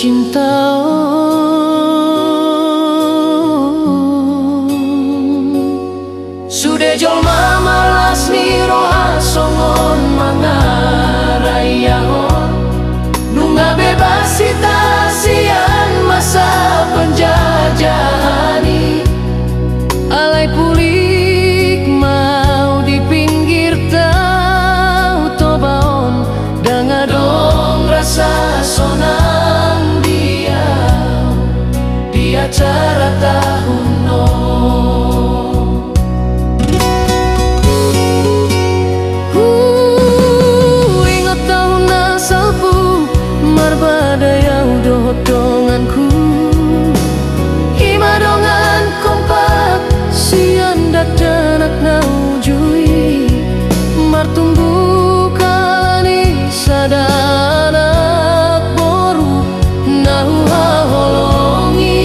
cinta. Sudah jolma malas niroha songon mangarayahon nunga bebas sitasian masa penjajahani. Alai pulik mau di pinggir tau tobaon dengar dong rasa sonang di acara tahun no. Ingat tahun asalku marbadaya udah donganku ima dongan kompak sian datenak naujui martumbukan sadanak boru nahu haholongi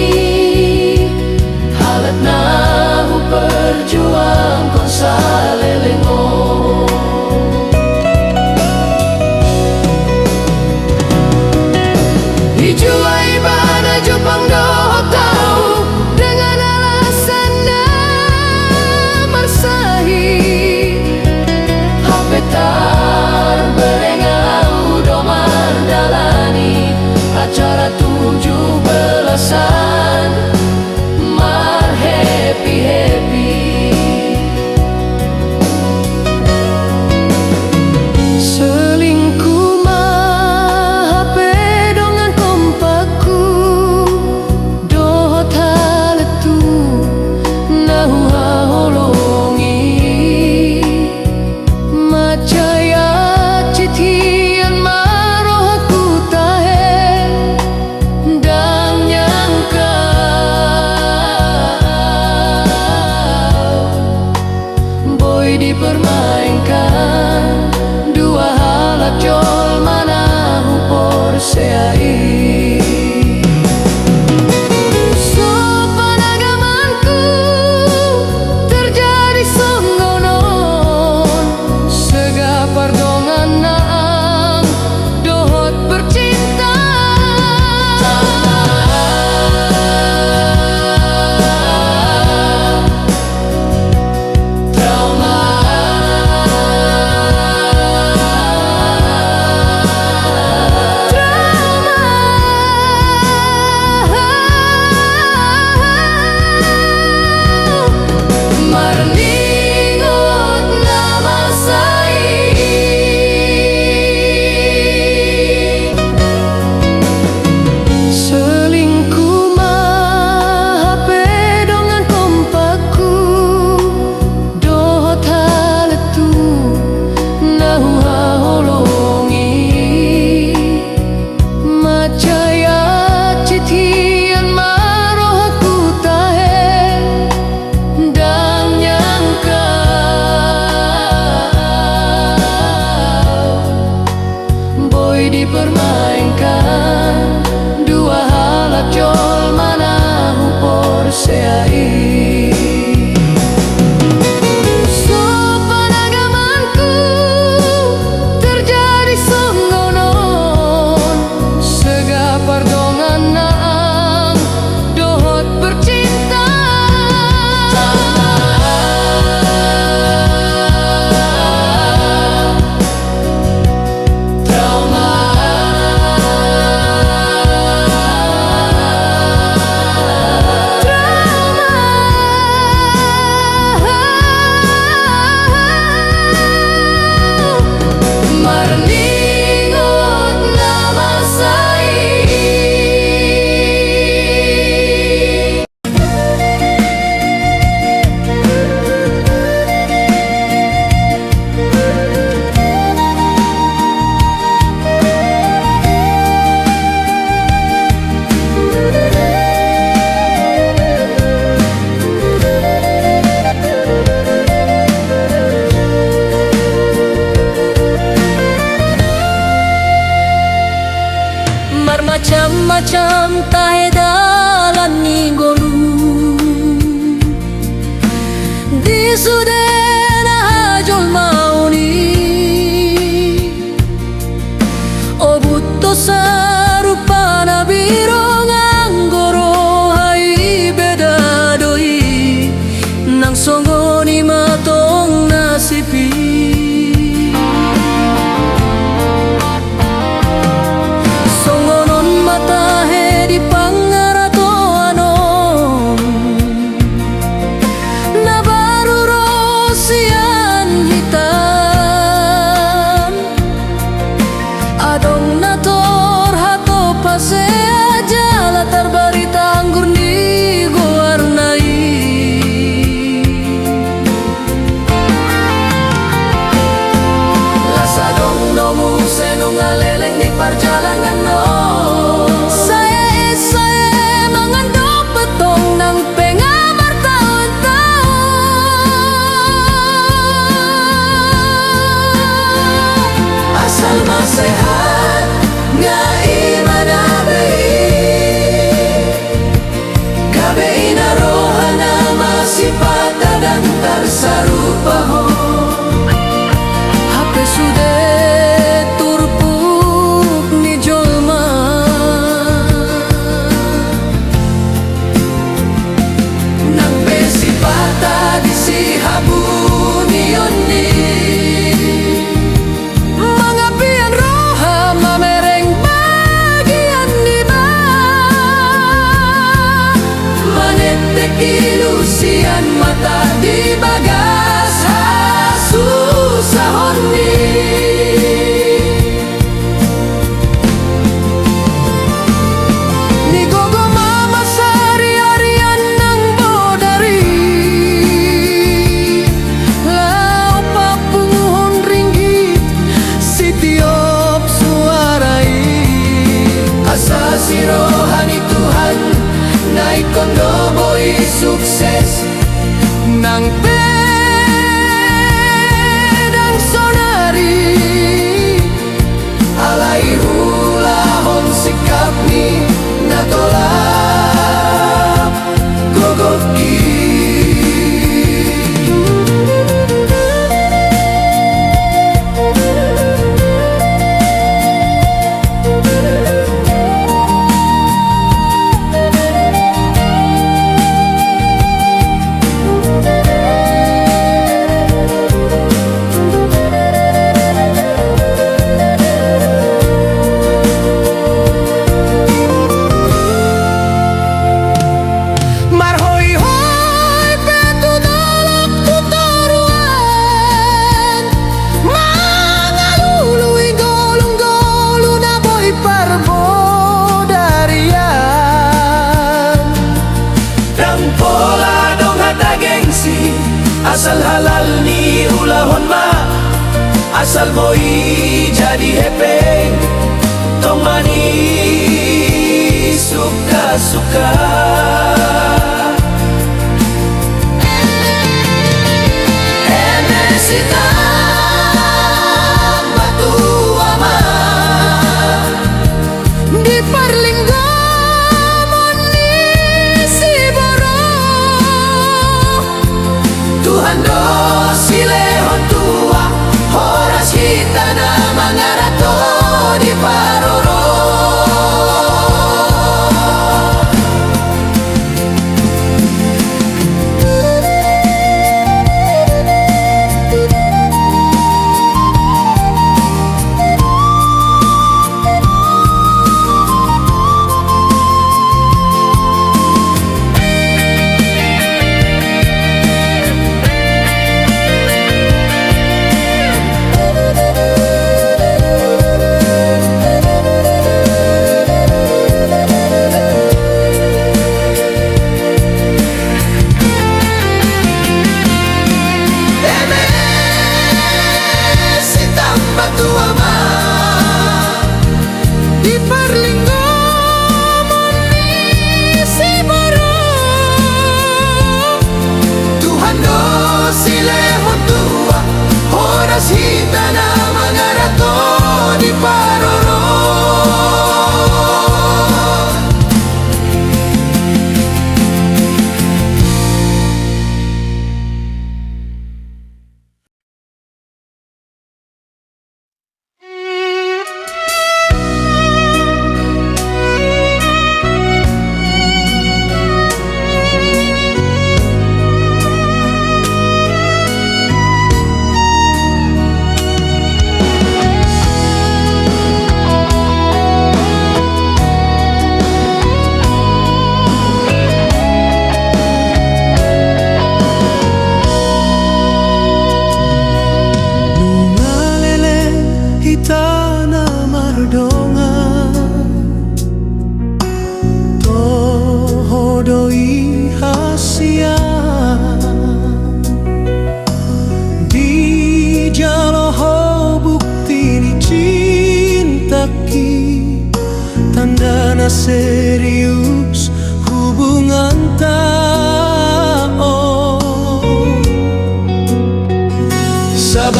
halat nahu perjuang kon salelengo. Dijuai bana Jepang doh tahu dengan alasan marsahi hapetar berengau domar dalani acara 17-an mar happy. Selingkuh mah HP dongan kompakku doh taletu nahu haholongi macaya citian maroh aku tahe dang nyangka boy dipermainkan dua halak jol mana hupor seai. Sopan agamanku terjadi songgonon segapar dongan naang dohot bercinta. Marningot nama sai selingkuh mah HP dongan kompakku doh taletu nahu haholongi macaya citian maroh aku tahe dang nyangka boy dipermainkan dua halak jol mana hupor seai. Sopan agamanku terjadi songgonon segapar dongan naang dohot bercinta. Marningot nama sai macam-macam tahe dalan ni golu di sudena hajol mauni o butto sarupa nabi songoni matong nasipi. Songonon matahe di pangarato anon na baru rosian hitam adong nator hato pase aja latar barita anggur ni warnai. Lasadong nomu senung aleleng di perjalanan no. Saya mengandung petong nang pengamar tahun-tahun. Asal masehat ngai manabei kabei na rohana masih patah dan tersarupa ho. Hape sudah turpuk ni jolma nang besi patah di si habu ni yoni. Mangapian roha mamereng bagian ni ba manetek ilusian mata di bagas hasusahon ni. Ni gogo mama sari-arian nang bodari lau papunguhon ringgit sitiop suarai. Asa si rohani Tuhan naik kondo boy sukses nang pedang sonari alai hulahon sikap ni natolak gogoki. Marhoi-hoi petu dolok tutoruan mangalului golong-golu na boy parbodarian. Dan pola dong hata gengsi asal halal ni ulahon ma asal boy jadi hepeng tong mani suka-suka. Enesita batu aman di perlinggo moni si boro Tuhan do silehon tua horas hitana mangarato di paroro.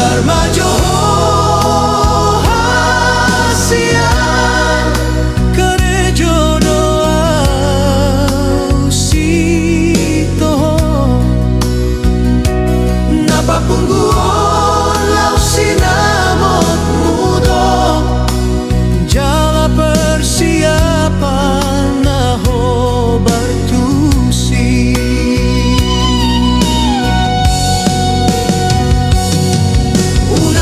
Barmajo hasia karejo doa sito napapungguon lau sinamot mudo jala persiapan naho bartusi. Una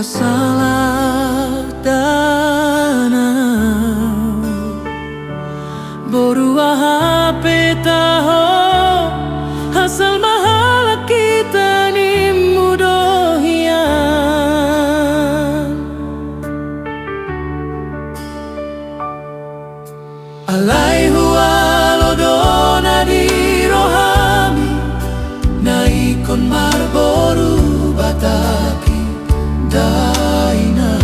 salah danau Borua HP taho Asal mahala kita ni mudohian Alaihu alodona di rohami Naikon marboru bataki daina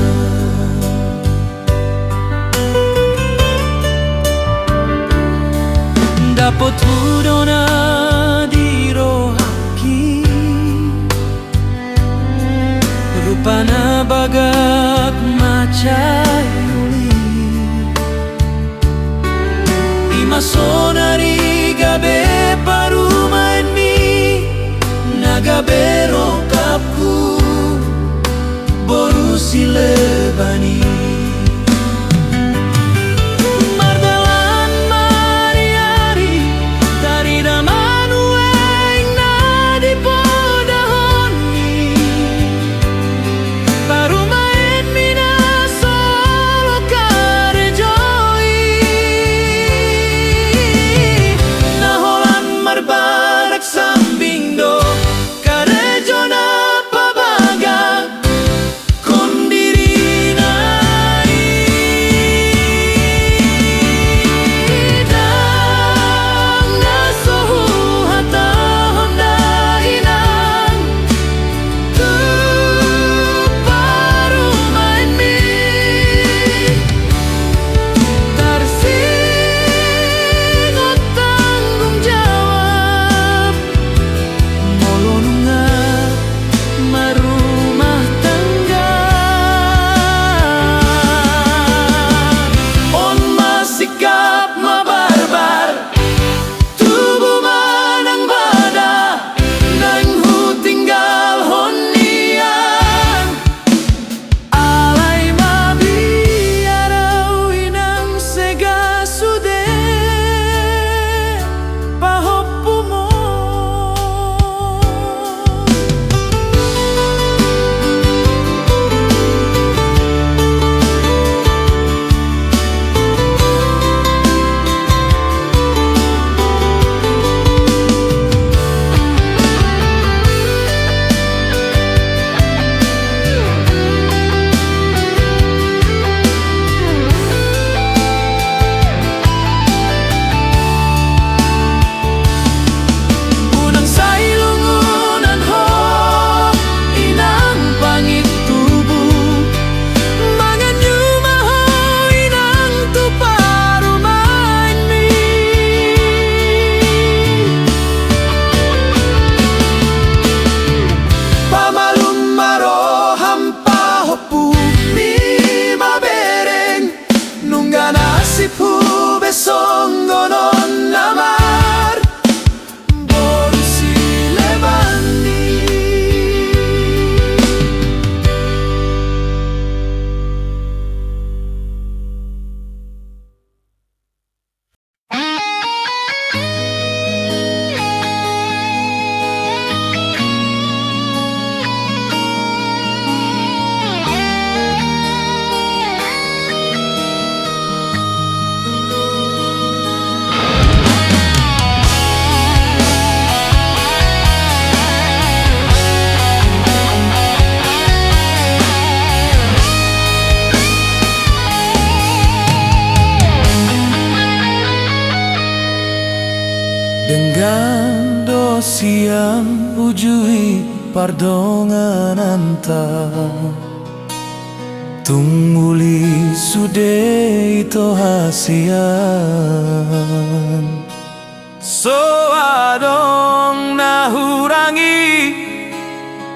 Dapot hudona di rohaki Rupana bagak macai Masonari gabe parumain mi Nagabe rokapku Boru silebani Mardalan mariari Dari damanu eng nadi podahoni Parumain mi na solo karejoi Barak sambing do karejo na pabaga kondiri nai dang na sohu hata honda inang tu paru main mi tarsingot tanggung jawab marumah tangga On masikap mabarbar Tubuh manang bada Nang hu tinggal honian Alay mabiaraw inang sega sude Pahopu mo Unang sailungunan ho Inang pangit tubuh Mga nyumaho Inang tuparumain mi Pamalum maro hampahopu Mi mabereng Nungga nasib hu besong gonon namar Boru silebani Dengan dosian ujui pardongan anta Tungguli sude ito hasian So adong nahurangi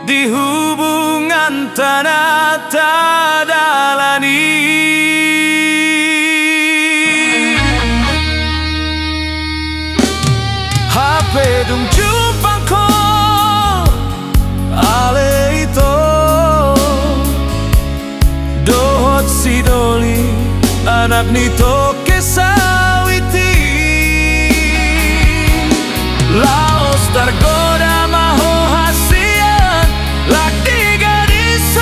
Di hubungan tanah tadalani HP dung jumpa ko Ale ito Dohot si Doli Anak nito kesawiti Laos tergoda maho hasian Laki gadis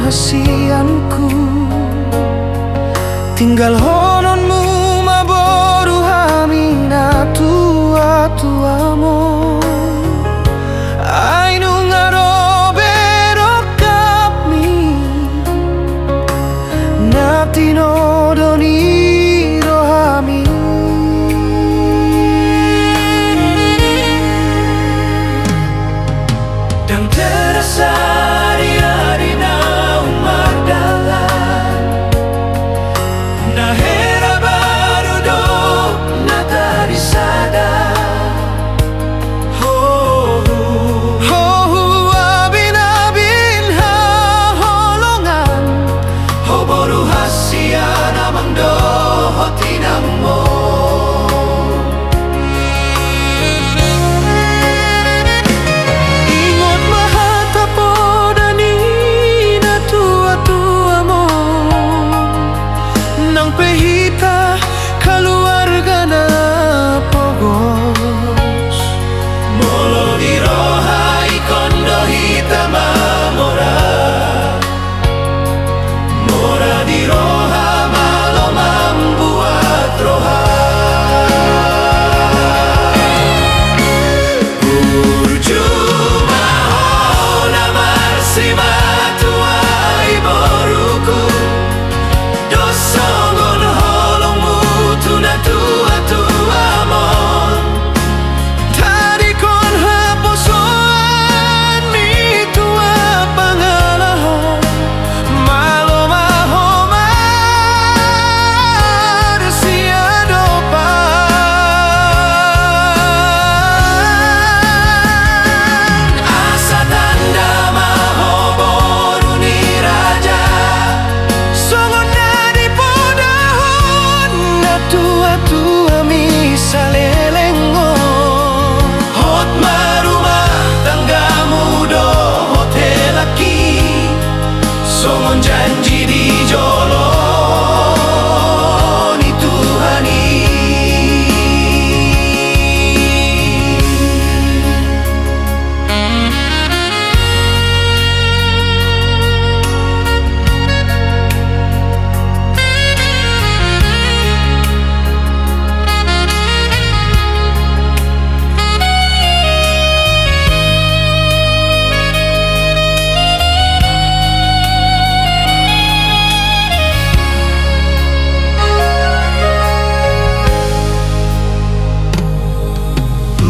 rahasianku. Tinggal hononmu maboru hamina tua mo. Ainu ngarobe rokapmi natino doni rohami. Dan terasa hari-hari na umadalan na hera baru do na tarisada. Abin-abin ha holongan ho boru hasia namang do hotinang mo. Ingot mahatapo dani na tua mo nang pehita keluarga na pogos. Molo di roha ikondo hita mamora, mora di roha malo membuat roha. Percuma hona marsima tuai boruku dosongon holongmu tuna tua mon. Tadi kon haposoan mi tua pangalahan malo mahomar siado pan. Asa tanda mahoboru ni raja songon nadi podahon na tua misalelengo. Hot marumah tanggamu do hotel laki songon janji di jolo ni Tuhani.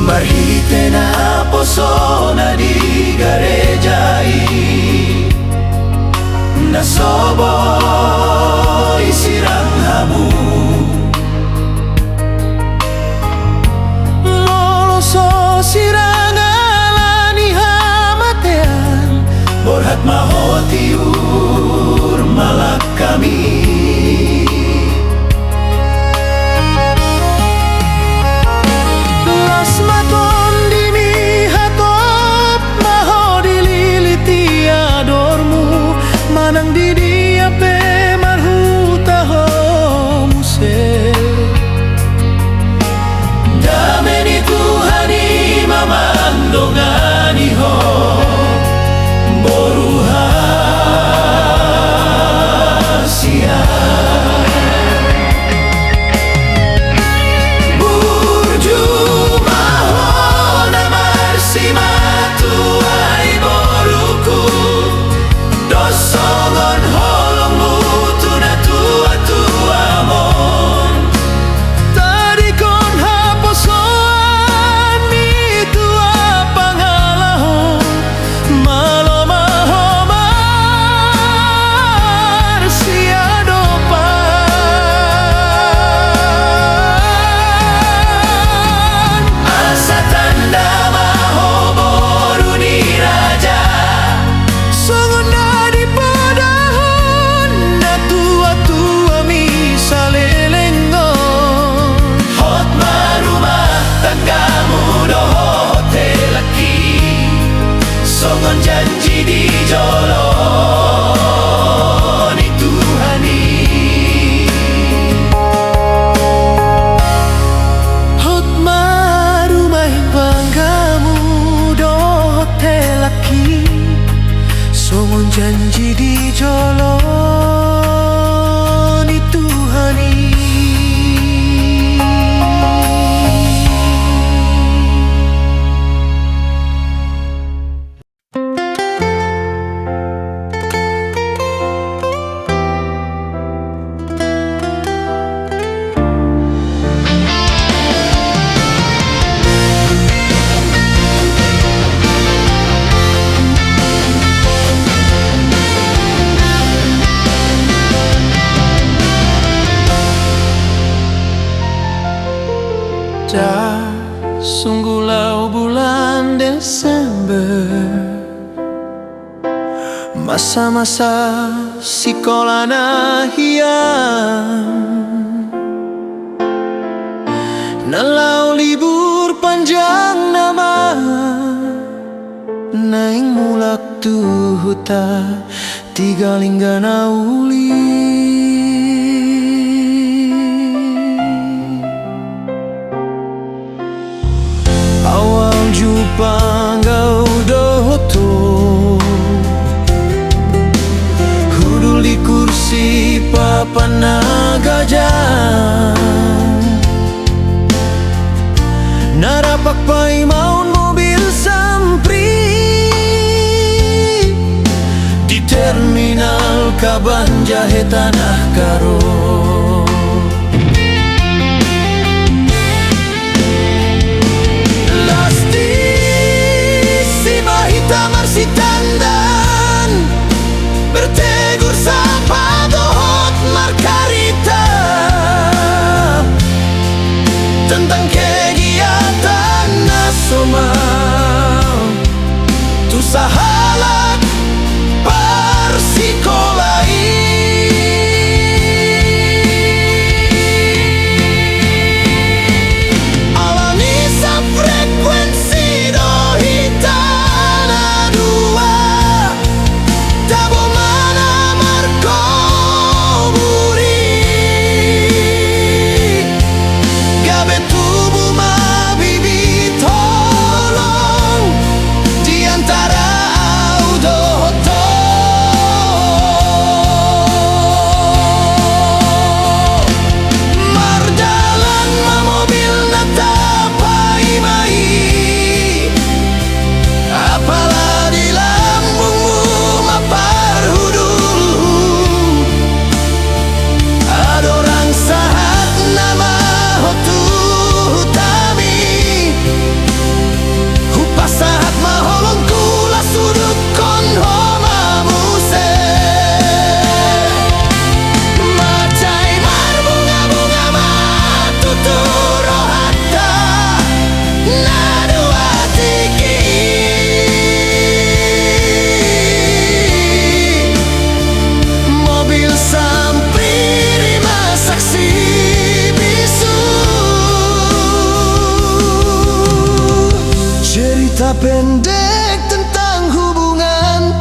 Marhite na posona di garejai nasobo isirang hamu. Moloso sirang alani hamatean borhat mahotiur malak kami. Lasmaton dimi hatop maho dililiti adormu manang didi ape marhuta ho musel. Dameni Tuhani mamandongani ho boru hasia. Songon holongmu ada sungguhlah bulan Desember, masa-masa sekolah nahian, nalau libur panjang nama naing mulak tu huta tiga linggana uli. Awal jumpa ngau doto hudul di kursi papan nagajang, narapak pai maun mobil sampri di terminal Kabanjahe Tanah Karo. Lasti si mahita marsitandan bertegur sapa dohot markarita tentang kegiatan nasional tu sahalat persikolai. Alami sa frekuensi dohitana dua tabo mana marko buri gabe tubuh mabibi tolong di antara audoto mardalan mamobil natapai mai apalah di lambungmu mapar hudul ada orang sahat nama hotu hutami hupas sahat maholong kula sudut kon homa muse macai marbunga-bunga matuturo hatta nadua tiki mobil sampri lima saksi bisu cerita pendek tentang hubungan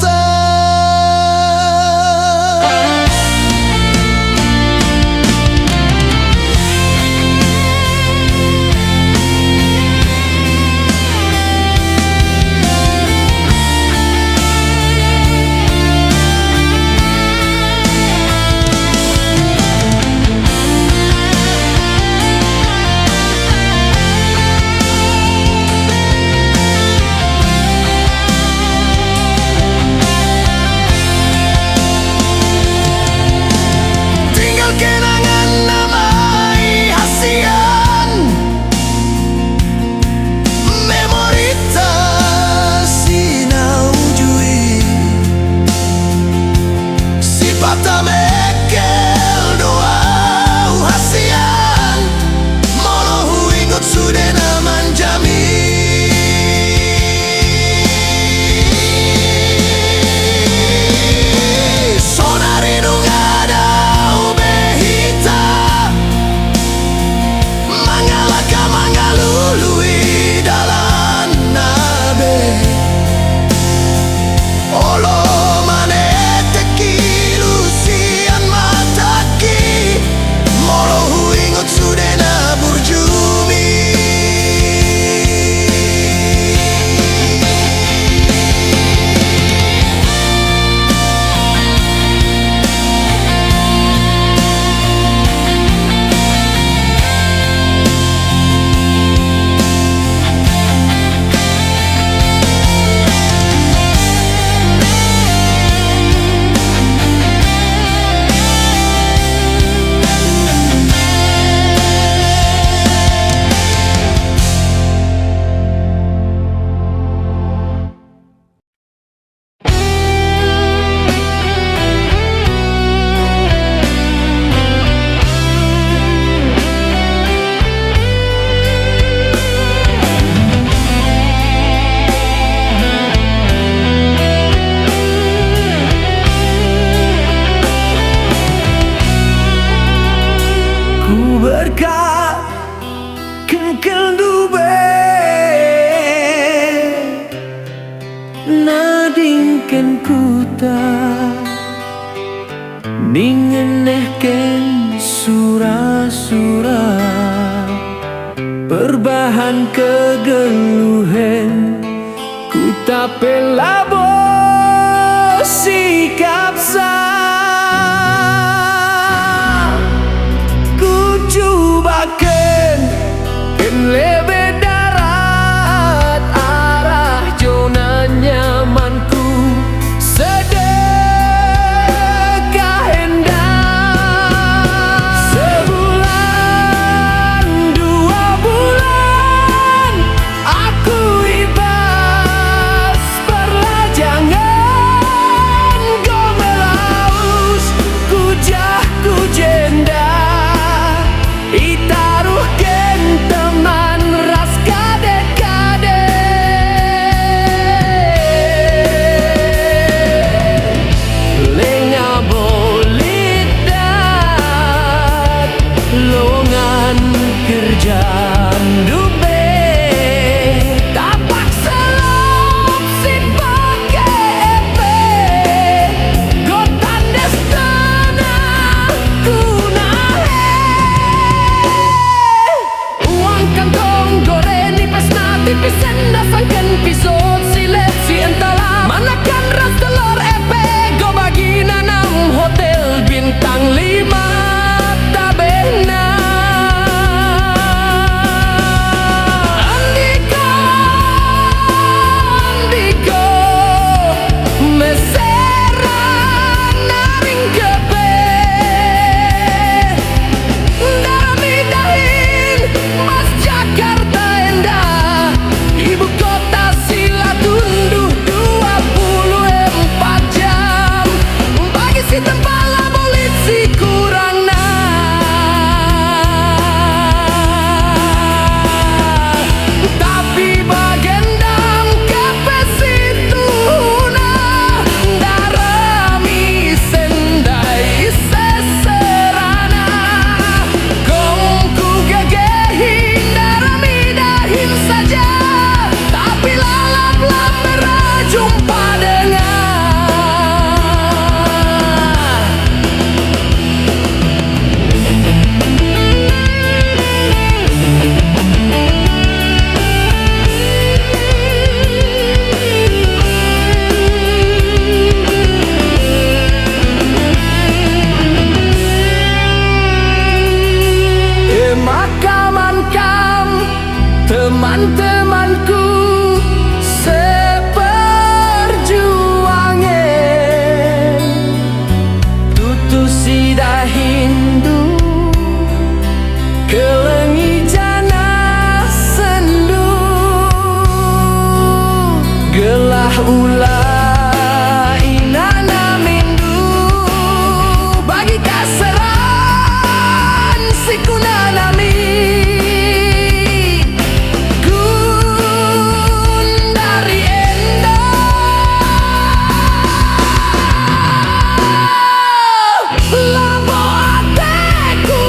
tinggal kenangan namai hasian memorita sinaujui sipata mekel doa hasian mono huingut sudena manjami sonare nungada ubehita mangalaka mangalului dalan nabe olo manete kilusia berkat kenkel dube nadingken kuta ningenehken sura-sura perbahan kegeluhen ku tapelabo sikap sah ku cobakan ken lebe darat arah zona nyamanku sedekah hendak sebulan 2 bulan aku ibas perlajangan gomelaus kujah ku jenda itaruh ken teman ras kade-kade lenga bolit dat lowongan kerjaan dube tapak selop sin pake epe gotan destana kunahe uang kantong goreng nipis natipis endasangkan pisot silet si entala manakan ras telur epe go bagi nanam hotel bintang 5 tabena andiko andiko mesera naring kepe daramidahin mas Jakarta endah ibu kota sila tunduh 24 jam bagi si tempala polisi kurang tapi bagendam kepesituna darami sendai seserana kongku gegehin darami dahin saja tapi lalap-lap berjumpa dengan Makaman teman-temanku seperjuangan tutu sida Hindu kelengi jana sendu gelah ulah inana mindu bagi kaseran si kunanami dari endo lambo ateku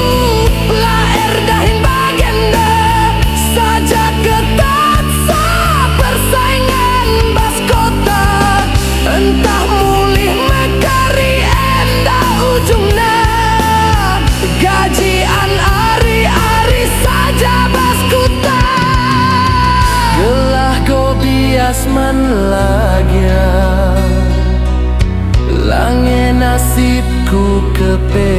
lahir dahin bagenda saja ketat sa persaingan bas kota entah mulih mekari enda ujungna gajian ari-ari saja bas kuta gelah gobias man lagya lange nasibku kepe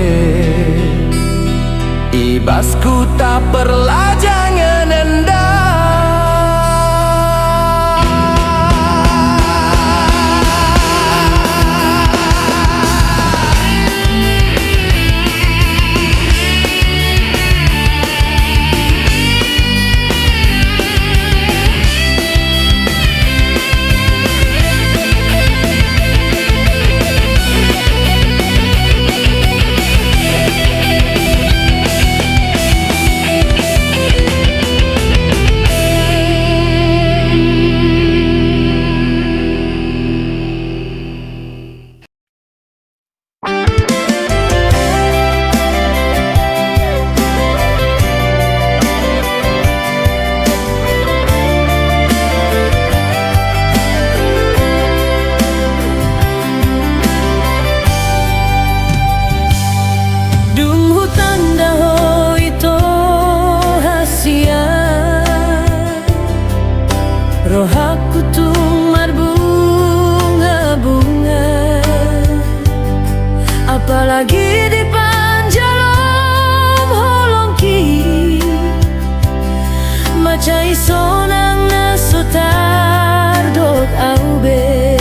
ibasku tak perlajangan endah apalagi di panjalom holongki maca isonang nasutar dot aube.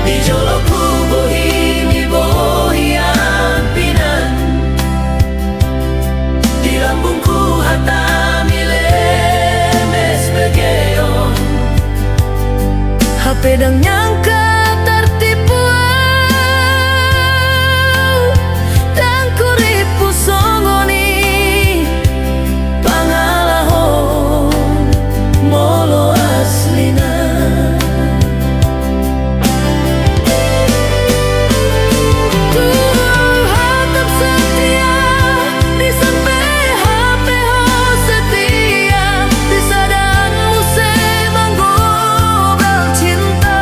Di joloku bohimi bohian pinan, di lambungku hatami lemes begeon. Pedang nyangka tertipu dan kuripu songoni pangalahon molo aslina. Tuh hatap setia di sampai HP ho setia di sadanmu semanggo cinta.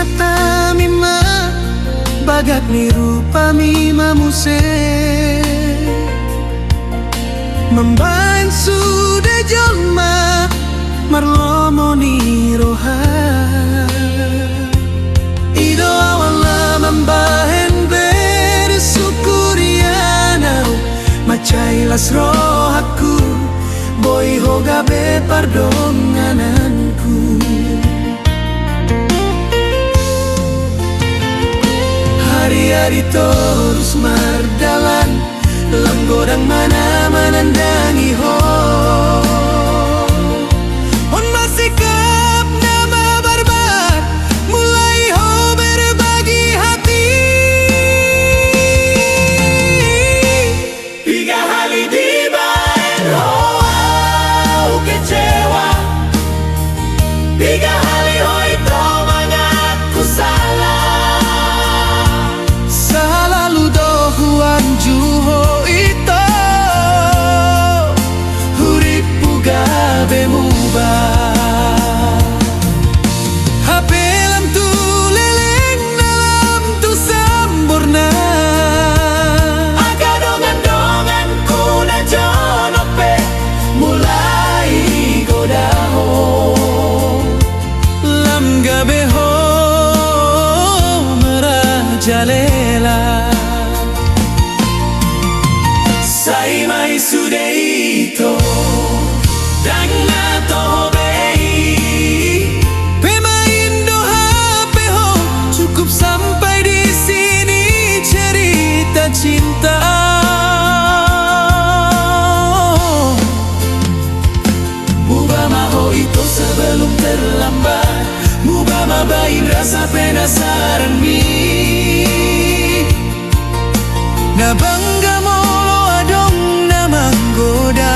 kata mima bagat ni rupa mima muse membain sudah jolma marlomo ni roha ido awala membahen bersukurianau macailas rohaku boy hoga be pardongananku hari-hari terus mardalan lenggodang mana menandangi ho on masih kap nama barbar mulai ho berbagi hati tiga hari di baen ho kecewa tiga hari ho itu mengaku salah lu dohuan juho ito huripu gabe muba hapelam tu leleng dalam tu sempurna agadongan-dongan ku na jonope mulai godaho lam gabe ho merajalela sai mai sudeito dan nato bei pemain doha peho cukup sampai di sini cerita cinta mubama ho itu sebelum terlambat mubama bain rasa penasaran mi na bangga molo adong na manggoda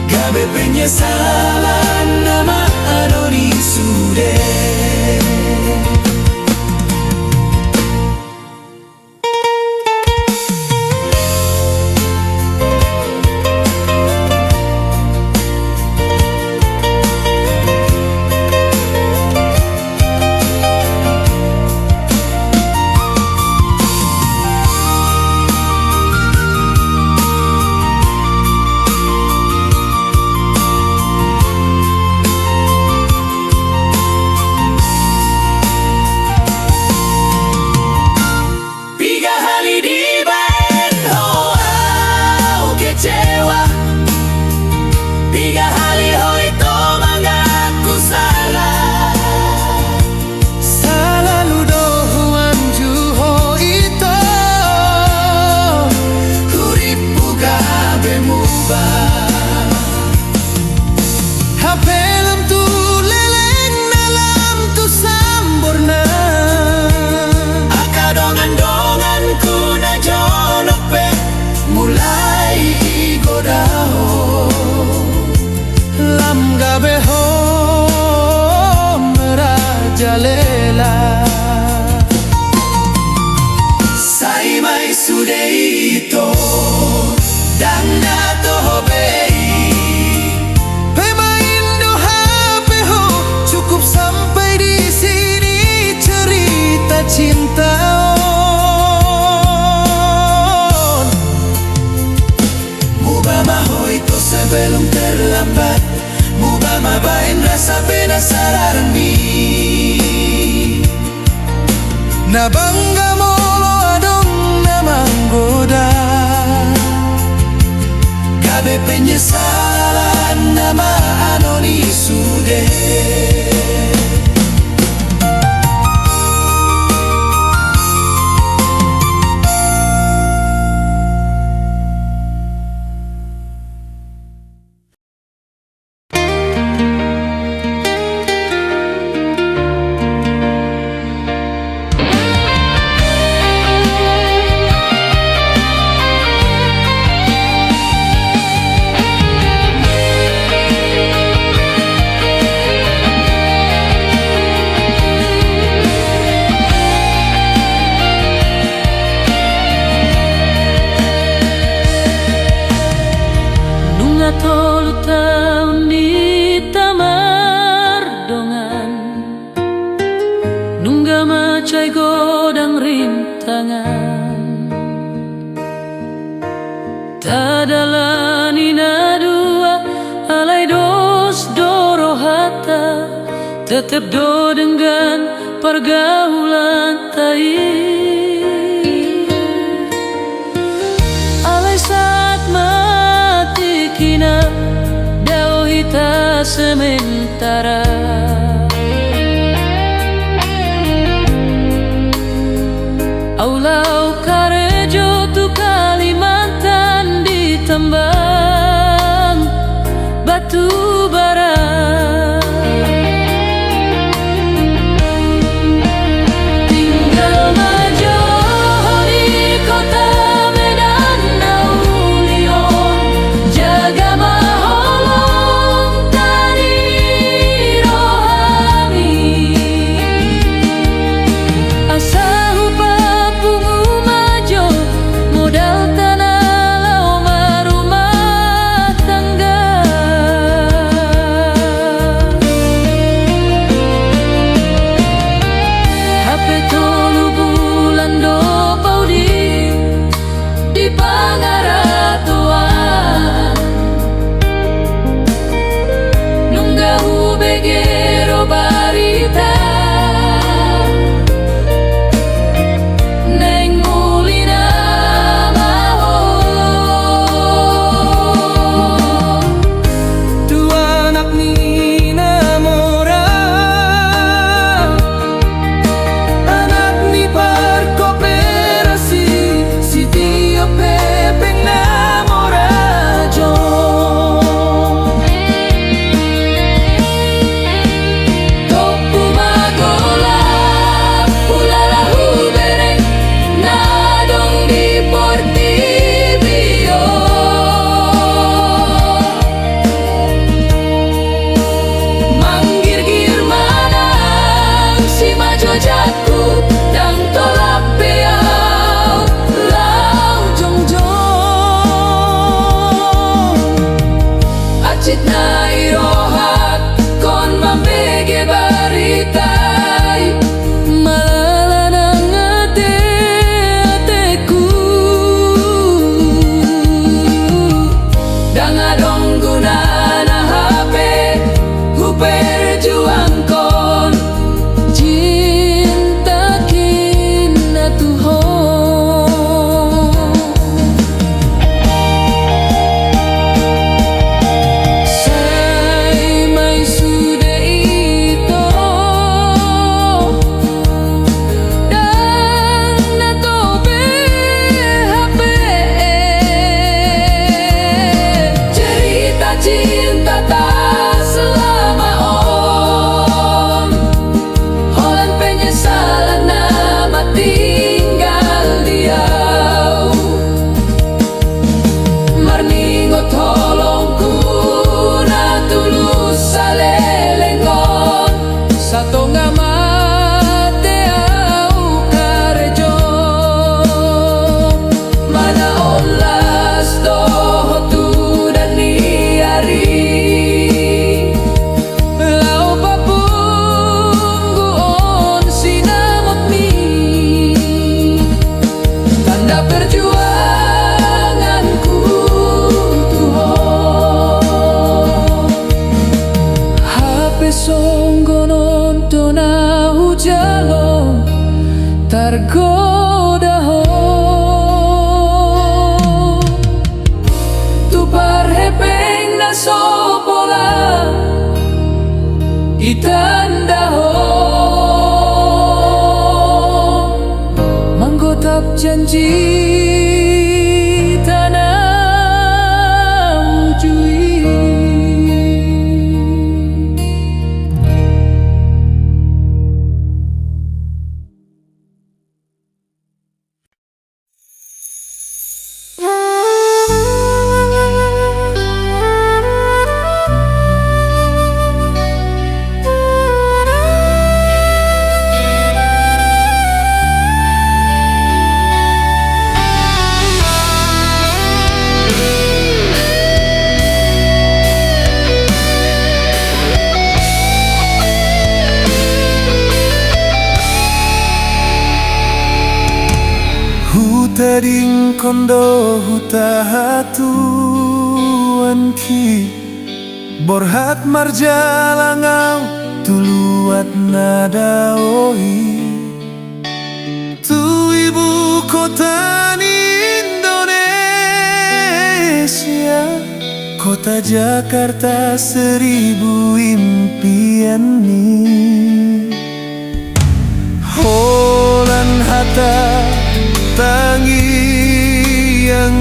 gabe penyesalan nama adoni sude tiga hari ho itu mengaku salah lu dohuan juho itu huripu gabe muba hapelam tu leleng dalam tu sempurna akadongan-dongan ku na jonope mulai godaho lam gabe ho merajalela sai mai sudeito dan nato bei pemain doha peho cukup sampai di sini cerita cinta mubama ho itu sebelum terlambat mubama bain rasa penasaran mi na bangga molo adong na manggoda Tadalani na dua alai dos doro hata, tetep do dengan pergaulan tai. Alai saat mati kina dao hita sementara. Aulau karejo tu Kalimantan ditambang batu bara. Tinggal majo di kota Medan Naulion, jaga maholong tani rohami. Asa tergoda ho tu parhepeng na sopola itanda ho manggotap janji tanah ujui. tading kondo huta hatuan ki borhat marjalangau tuluat nadaoi tu ibu kota Indonesia, kota Jakarta seribu impian ni holan hata tangi yang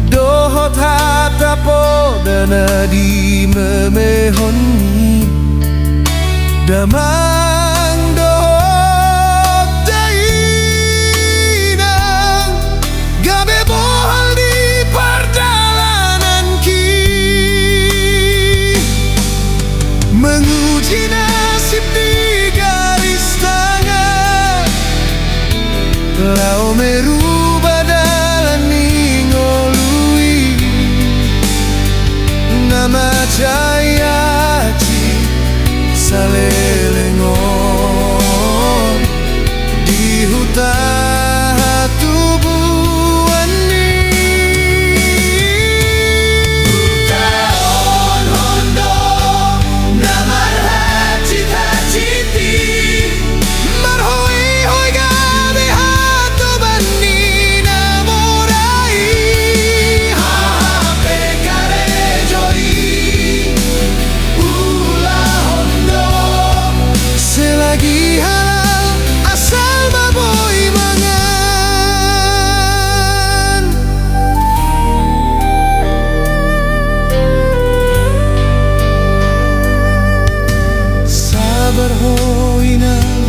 dohot hata podana di memehon ni damang dohot dainang gabe bohal di perjalanan ki menguji nasib di garis tangan lau merubah dalan ningolui nama jayaci salelengon di hutan tubuhan ni Utaon hondo namar hacit-haciti marhoi hoi gabe hato bani namorai hape karejoi ulah hondo selagi halal asal baboy mangan sabar hoi nang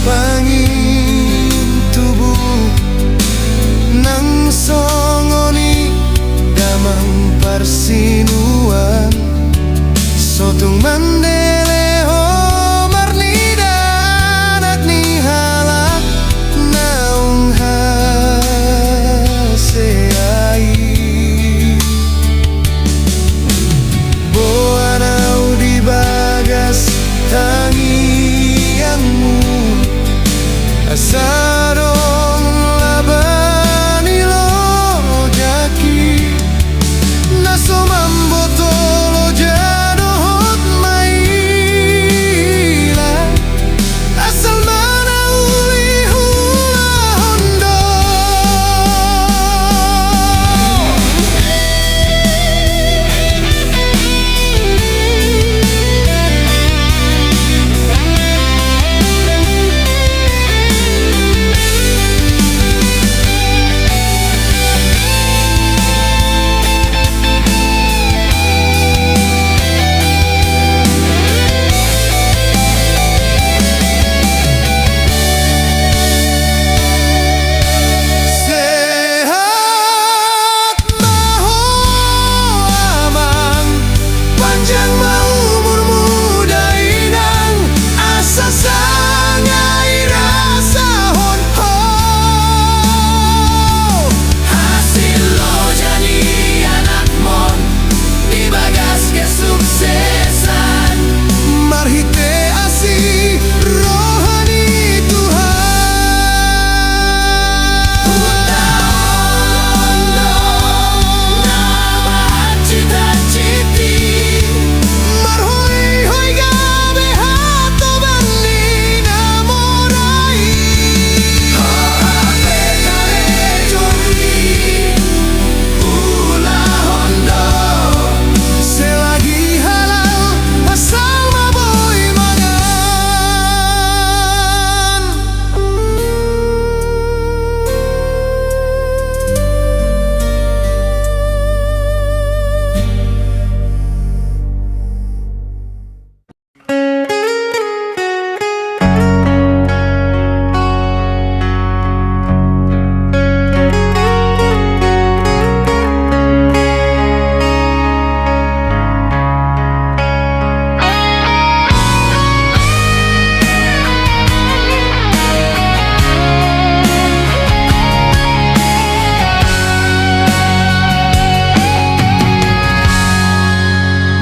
pangin tubuh nang songoni damang parsinuan sotung mandele ho marnida anak ni halak naung haseai boanau di bagas tangianmu asarong labani lo jaki naso mambotolo jadohot maila asal mana uli hula hondo sehat maho amang panjang mau umur muda inang asa sangai rasa hon ho hasil lo jadi anak mon di bagas kesuksesan marhite asih rohani Tuhan Utaondo nama cita-citi marhoi hoi gabe hato bani namorai hape karejoi ulah hondo selagi halal asal maboy mangan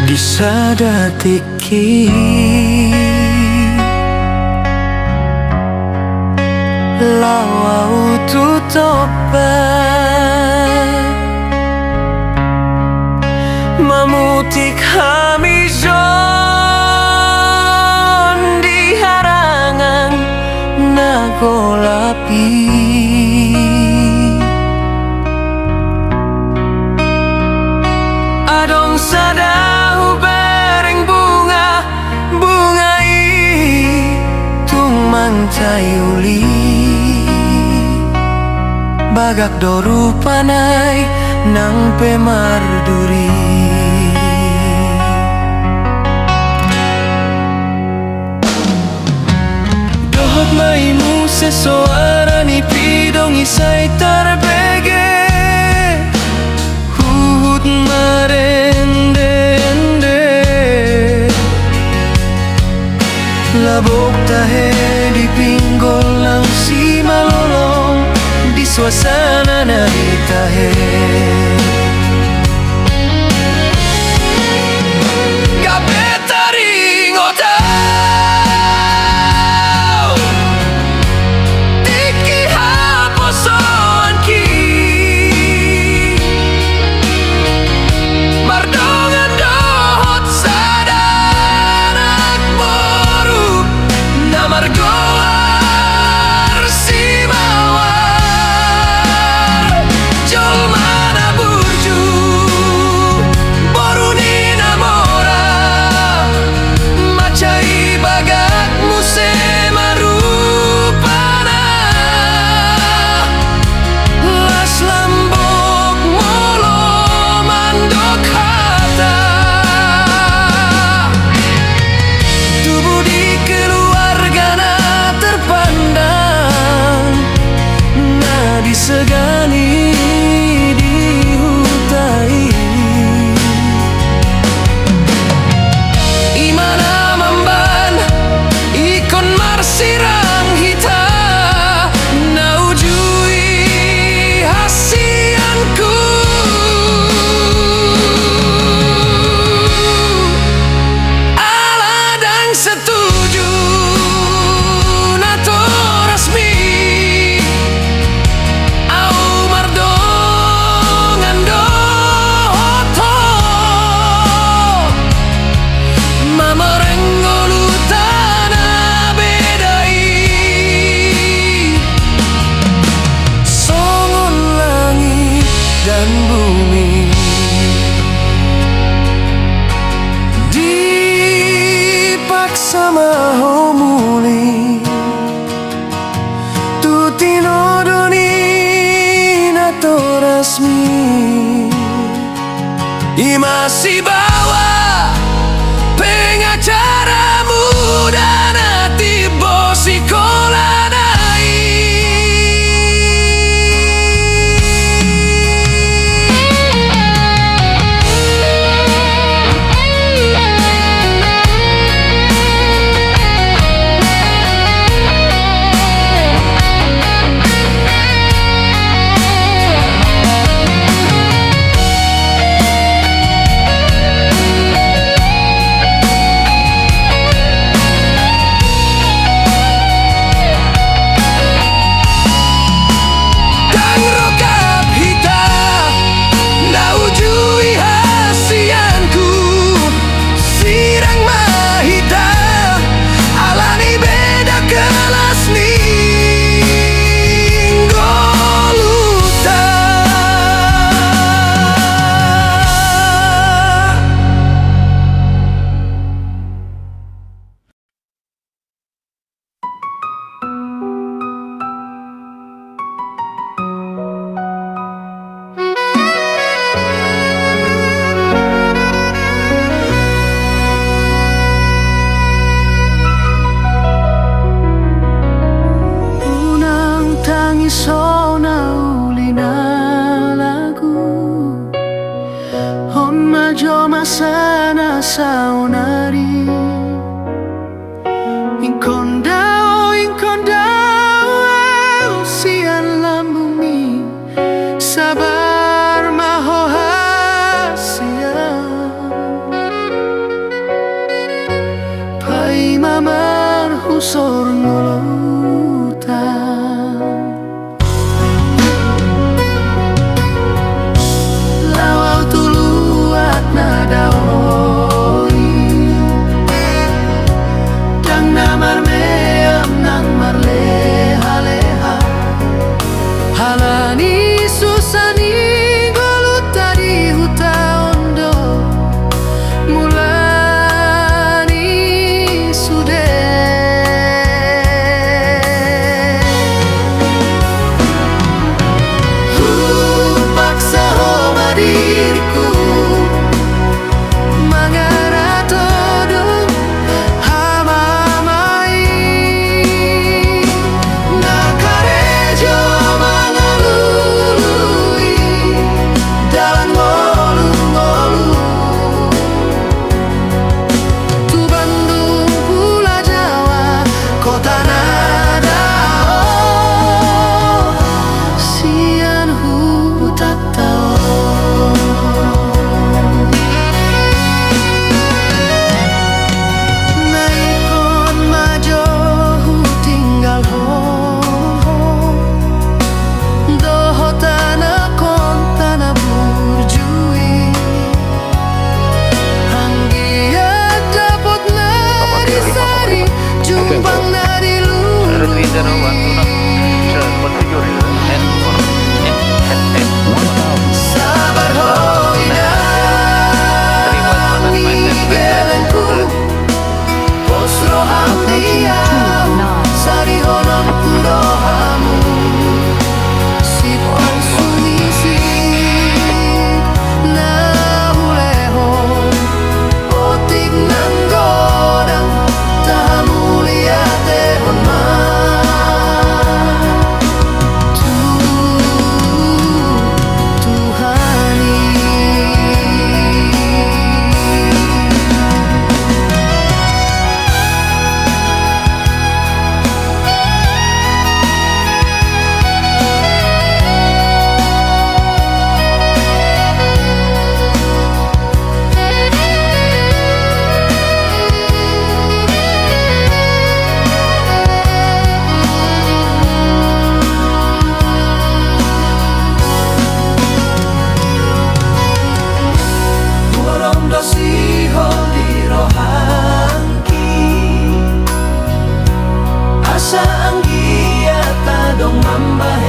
di sadatiki lawau tutupan memutik hamizon di harangan nagolapi. Adong sadahu bereng bunga tung mantai uli bagak doru panai nang pemarduri. Dohot maimu sesuara ni pidong isai terbege huhut marende labok tahe di pinggol lang si malolong di suasana na itahe. Segani di hutai imana mamban ikon marsirang hita naujui hasianku aladang setuju nato resmi sama homuli tu tinodoni nato resmi imasi bawa pengacara muda nati bosi kolanai. Sona ulina lagu Homa joma sana saunari Inkondao usian lambungi Sabar mahohasia Pai mamar husor ngolutan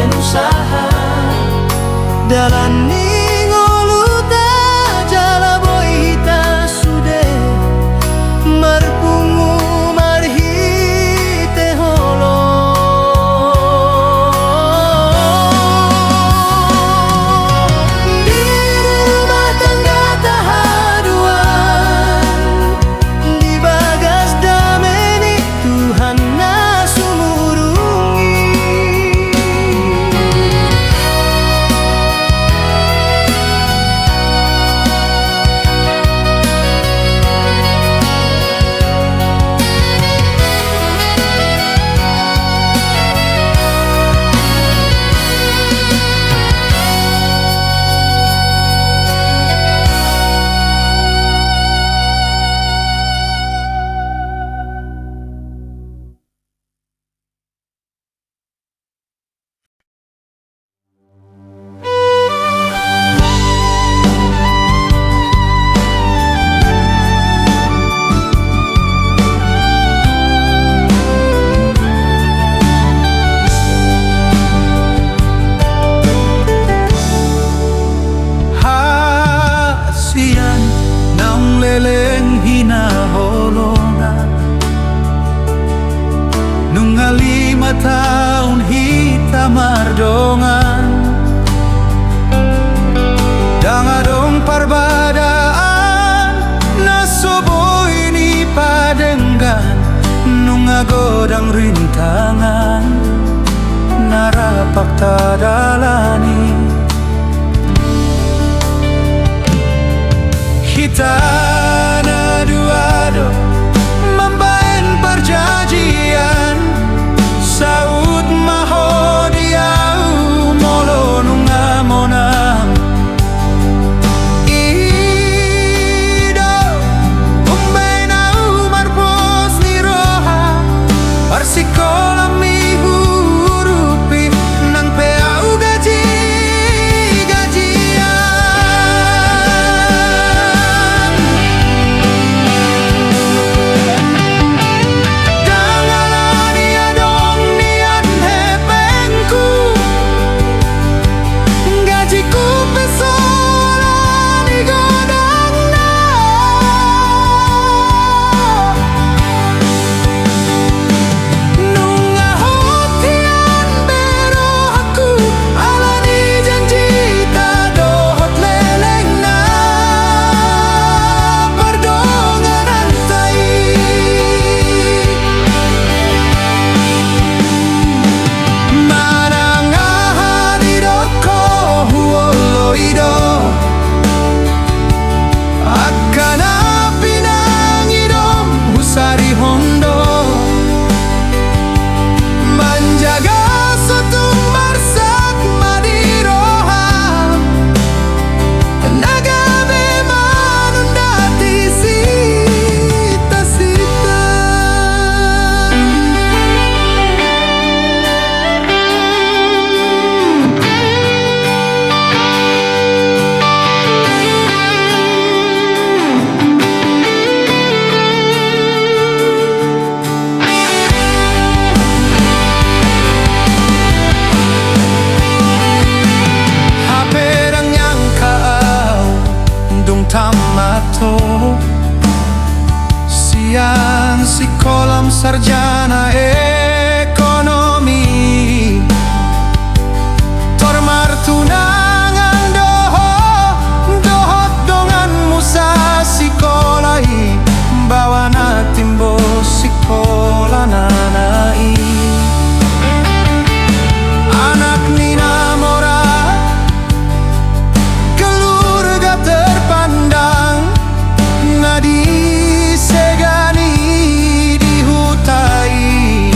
bagen usaha dalan ningoluta jala boy hita sude marpungu marhite holo di rumah tangga tahaduan di bagas dameni Tuhan na sumurungi Hasian nang leleng hinaholongan nung 5 tahun hita mardongan dangadong parbadaan nasobo ini padenggan nung agodang rintangan narapak tadalani kita na duado membaen perjanjian saud mahodiau molo nunga monang ido umbenau marpos ni roha parsikola mi hurupi nang peau gaji tamato sian si kolam sarjana ekonomi tormar tunangan dohot dongan musa sikolai bawa na timbo sikola nanai anak nina mora keluarga terpandang nadi segani dihutai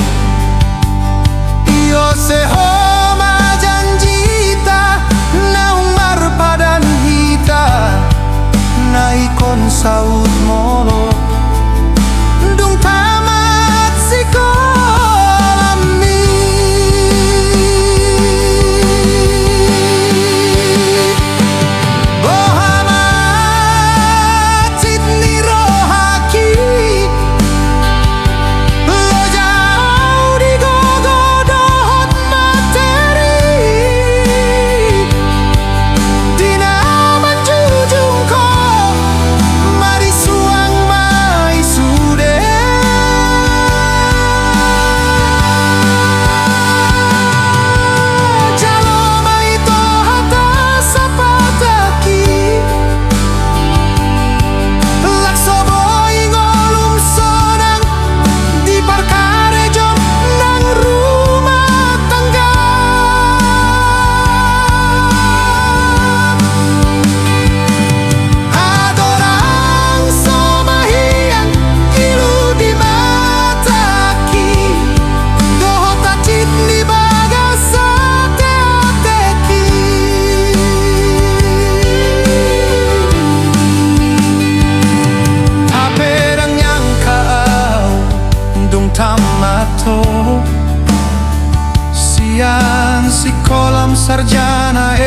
sarjana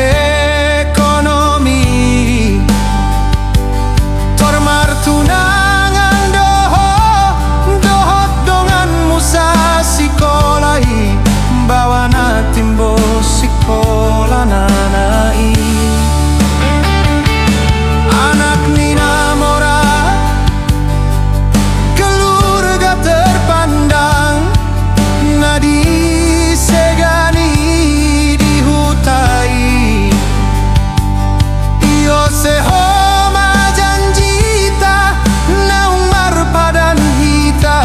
ekonomi. Tormar tunangan dohot dongan musa sikolahi, bawa na timbo sikola nanai. Anak Nina Mora, keluarga terpandang, nadi segani dihutai. Iyo sehoma janjita, naung marpadan hita,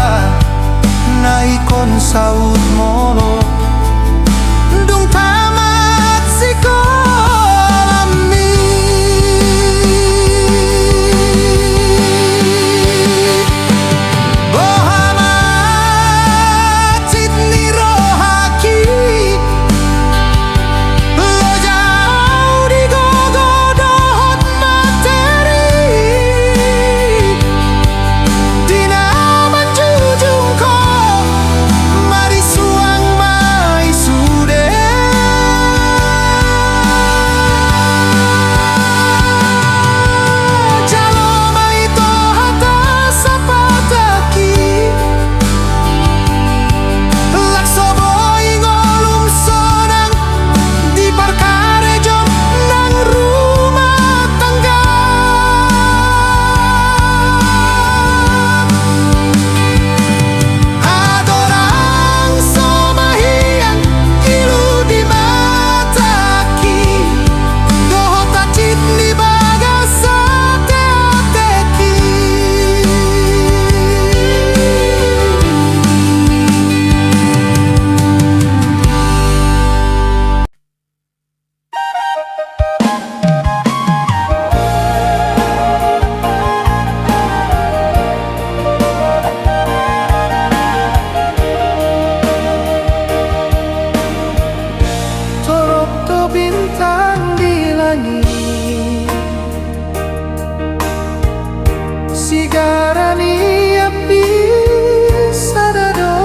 naikon saud molo, dung tamat sekolah mi. Bohamat Sidni Rohaki, lo jauh di gogo dohot materi. Dina manjujung ko, mari suang mai sude. Jalo mai tohata sapataki, lakso boy ngolum sonang di parkarejon nang rumah tangga. Adorang somahian ilu di mataki, dohota Sidni bagasa teateki. Torok to bintang di langit, sigarani api sadado.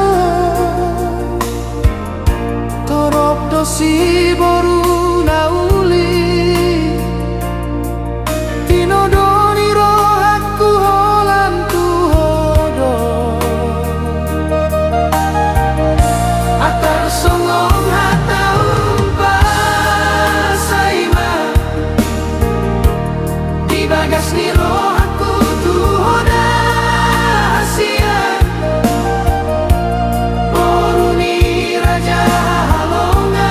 Torok do si boru nauli, tinodoni rohaku holan tuhodo. Atar songong hatau pasaima, di bagas ni rohaku tuhoda hasia. Boru ni raja halongan,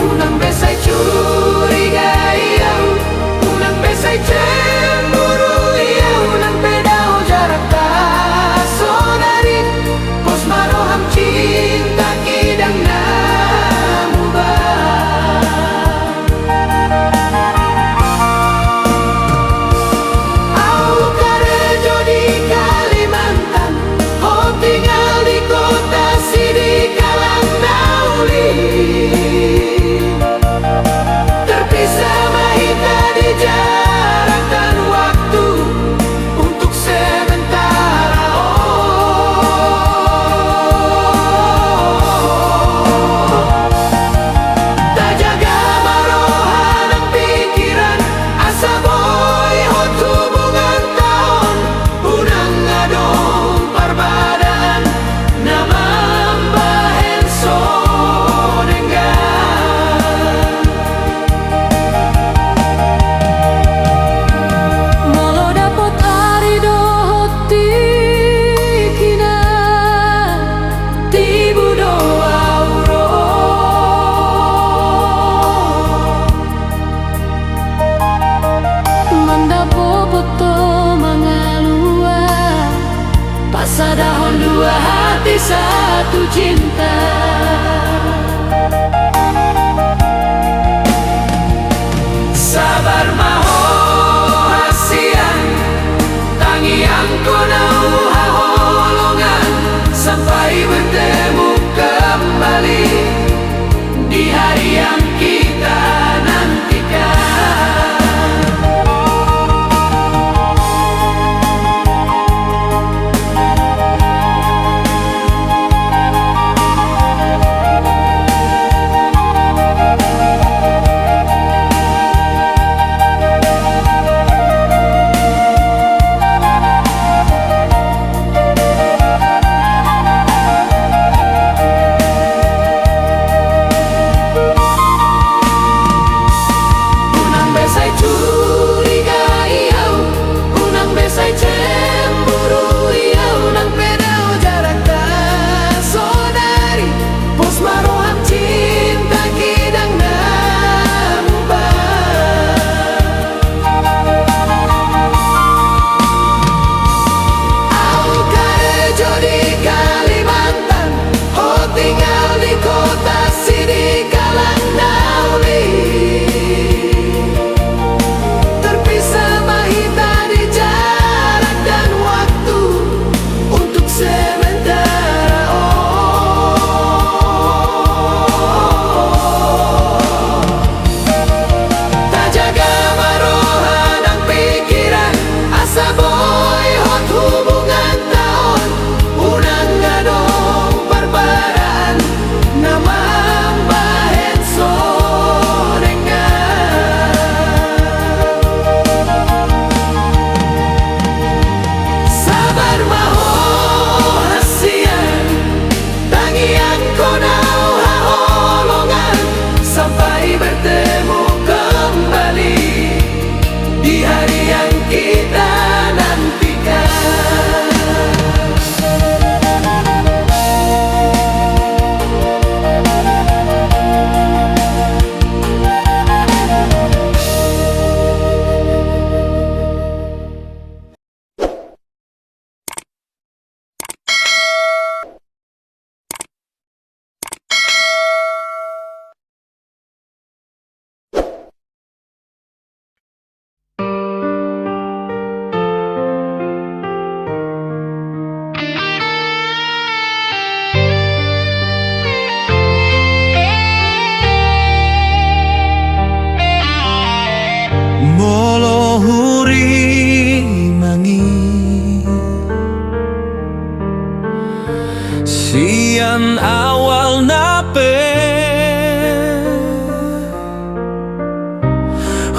unang besai curiga iya, unang besai cemburu iya, unang bedau jarak tak sonari, pos maroham cinta kidang namubah. Au karejo di Kalimantan, oh tinggal di kota Sidikalang Nauli. Terpisah mahita di jarak dan waktu untuk sementara. Tak jaga marohan dan pikiran, asa boy hot hubungan tahun, unang ngadong parbadan, nama mbahen sonenggan. Molo dapot ari dohot tikina, Tibu doa uro, mandapo poto mangalua, pasadahon dua hati satu cinta. Sabar maho hasian, tangian konau haholongan, sampai bertemu kembali di hari yang kita nantikan. puri mangi sian awal nape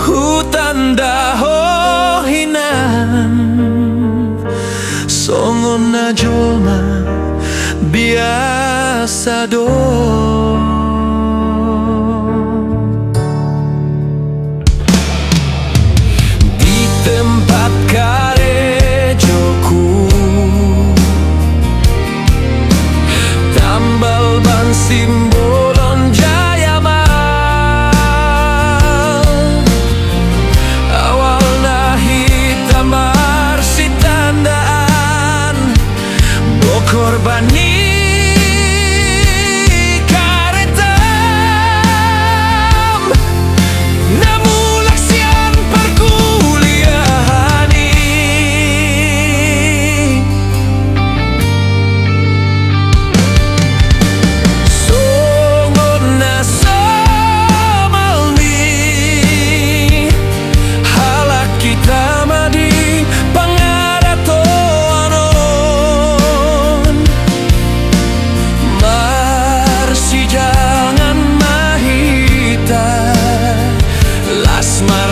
hutan dahohinan songon na jolma biasa do di tempat karejoku tambal ban simbolon jaya mal awalna hitam marsi tandaan bokorbani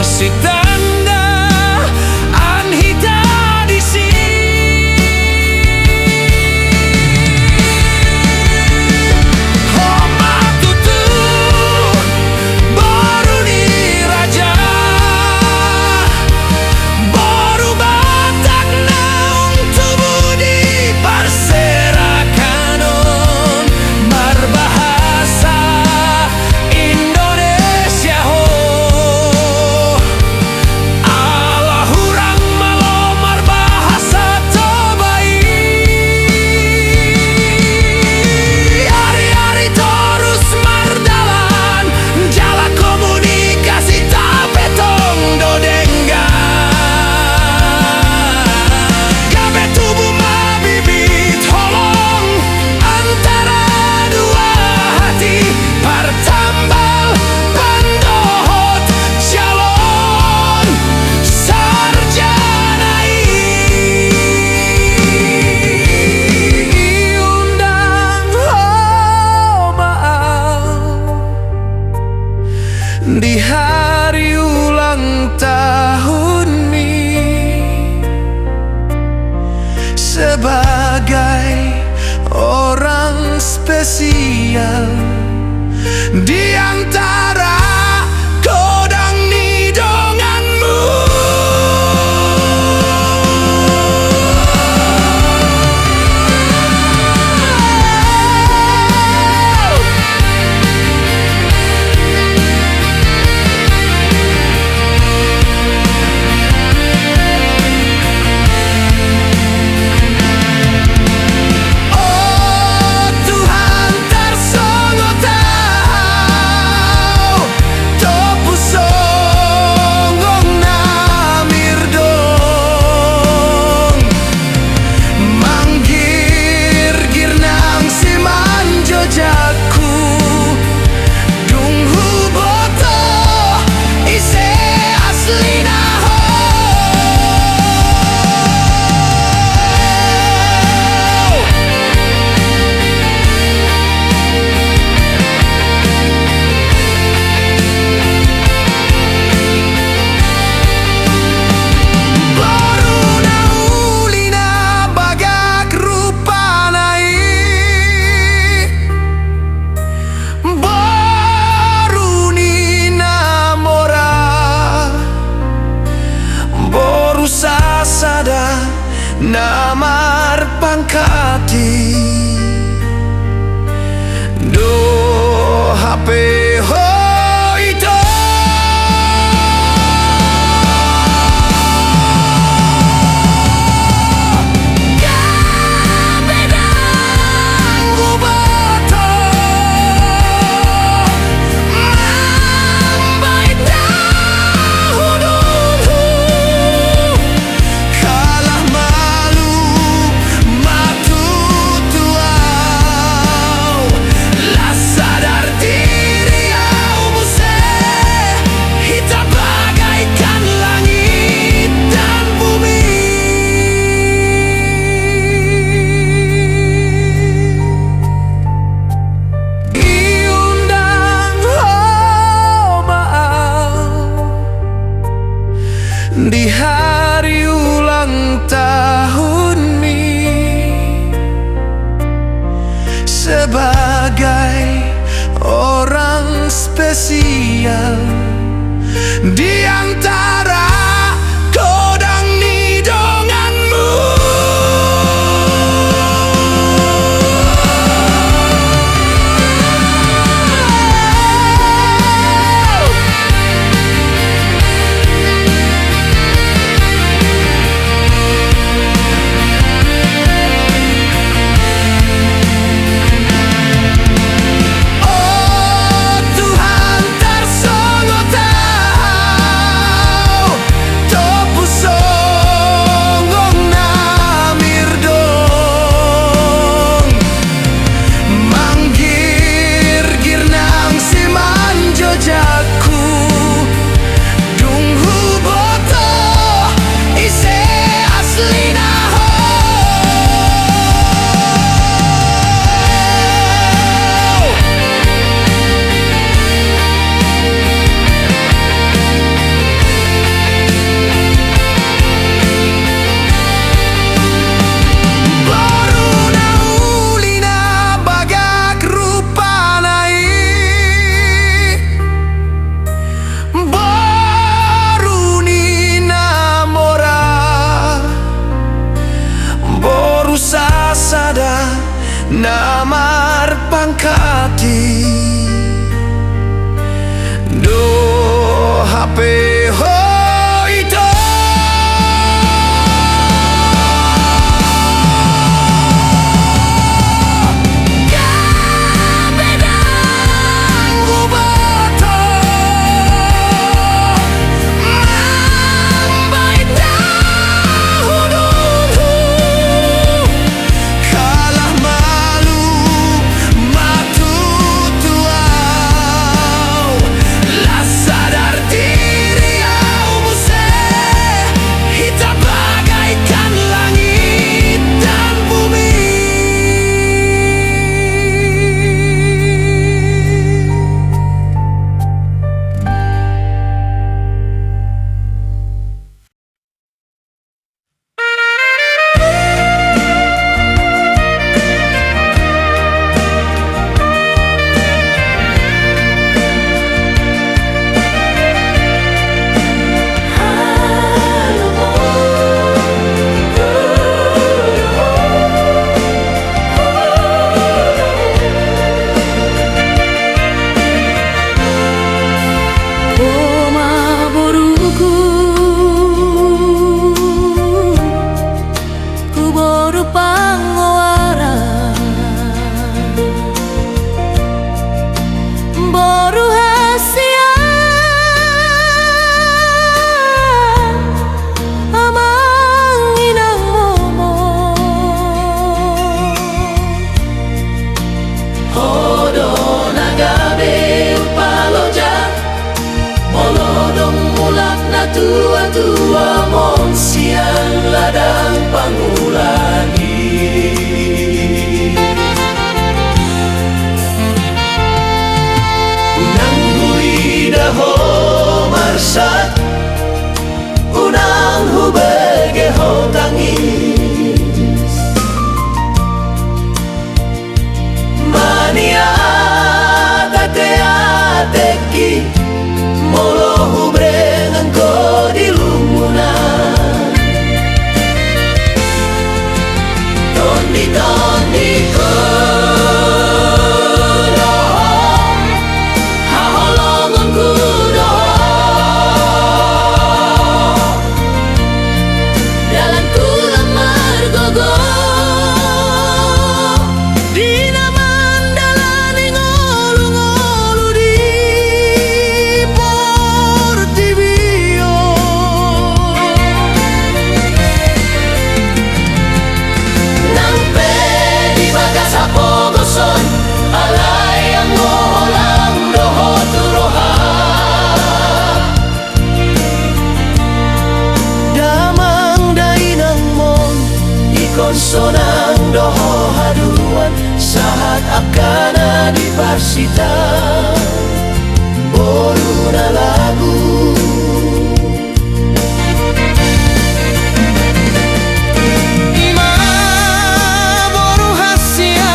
si tanda anhita di Homa tutu baru ni raja baru batak naung tubuh di parserakan berbahasa Indonesia ho di hari ulang tahun ini sebagai orang spesial di antara kodang nidonganmu. Namar pangkati do HP ho itu kabedang gubato mambai dahulu kalah matu tuau la sadar diri sebagai orang spesial di antara kodang nidonganmu. Namar pangkati do HP ho ito kabedang ubato mambay dahulu kalah sadar diri au muse kita bagaikan langit dan bumi. Tua-tua mon siang ladang pangulangi unang hui daho marsat unang hu bege ho tangis mania tate-ateki molo hubrengan ko di lumunan Toni ko doho haholongan ku doho dalam ku lemar gogo sonang doho haduan saat akana di parsita boruna lagu ma boru hasia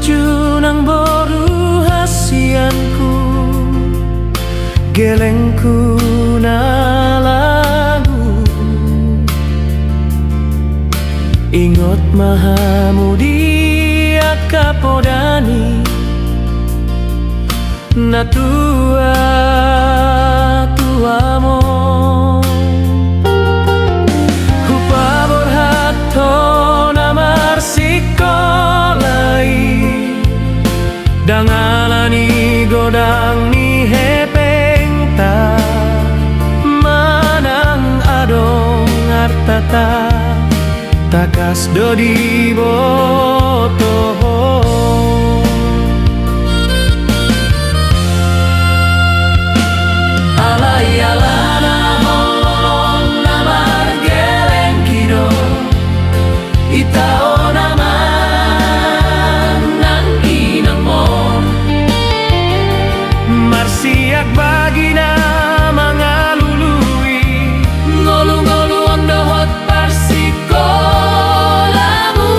lucu nang boru hasianku gelengku na lagu ingot mahamudi akapodani na tuamo hupa borhato na marsikolai dangalani godang ni hepengta manang adong artata takas dodi boto alai alana holong namar geleng kido itao naman nang inang mo marsiak bagina mga lului ngolu-ngolu ang dahot parsikolamu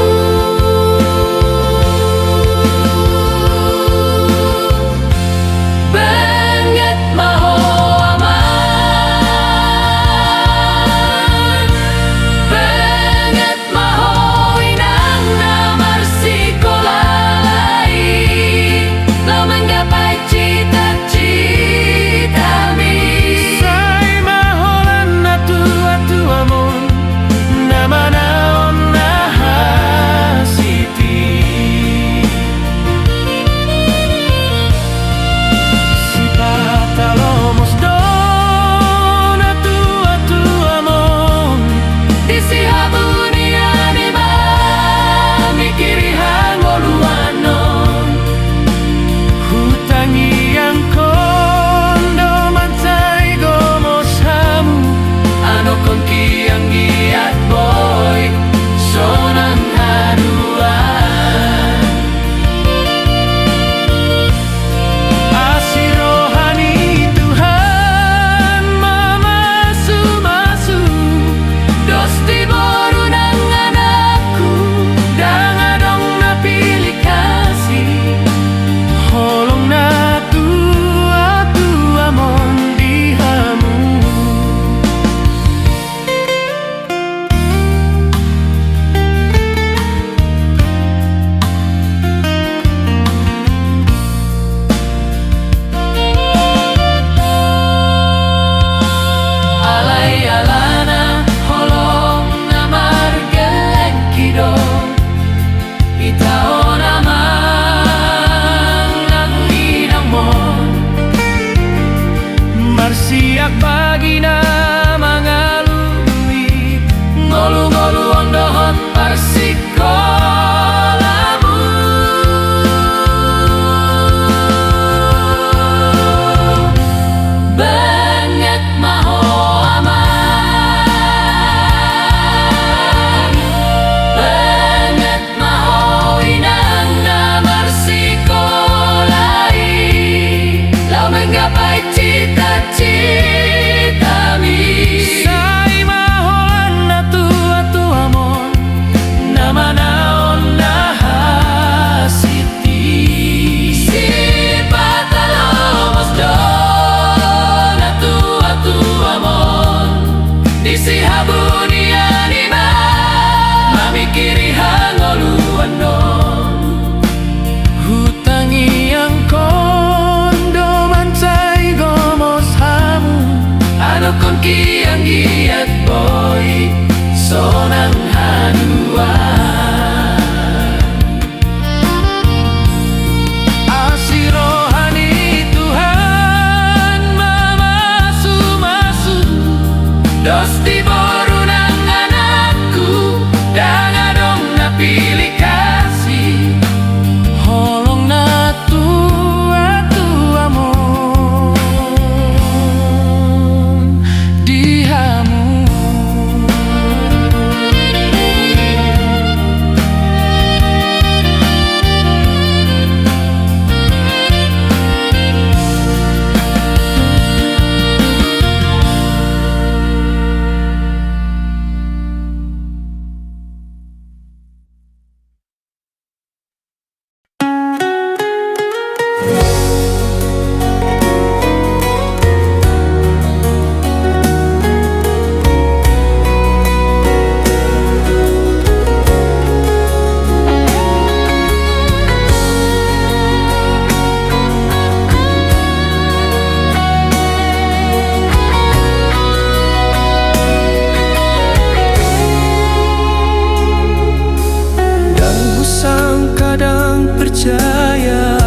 percaya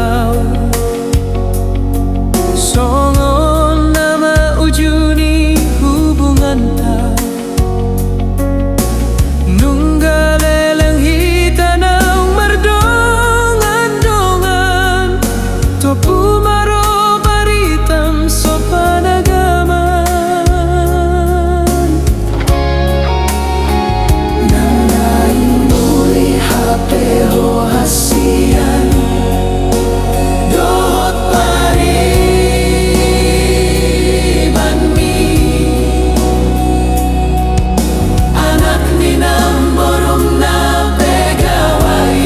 songon nama ujuni hubungan ta nunggaleleng hitanang mardongan-dongan topu maro baritam sopanagaman nanaing muli hapeho hasian dohot pariban mi anak ninang borong na pegawai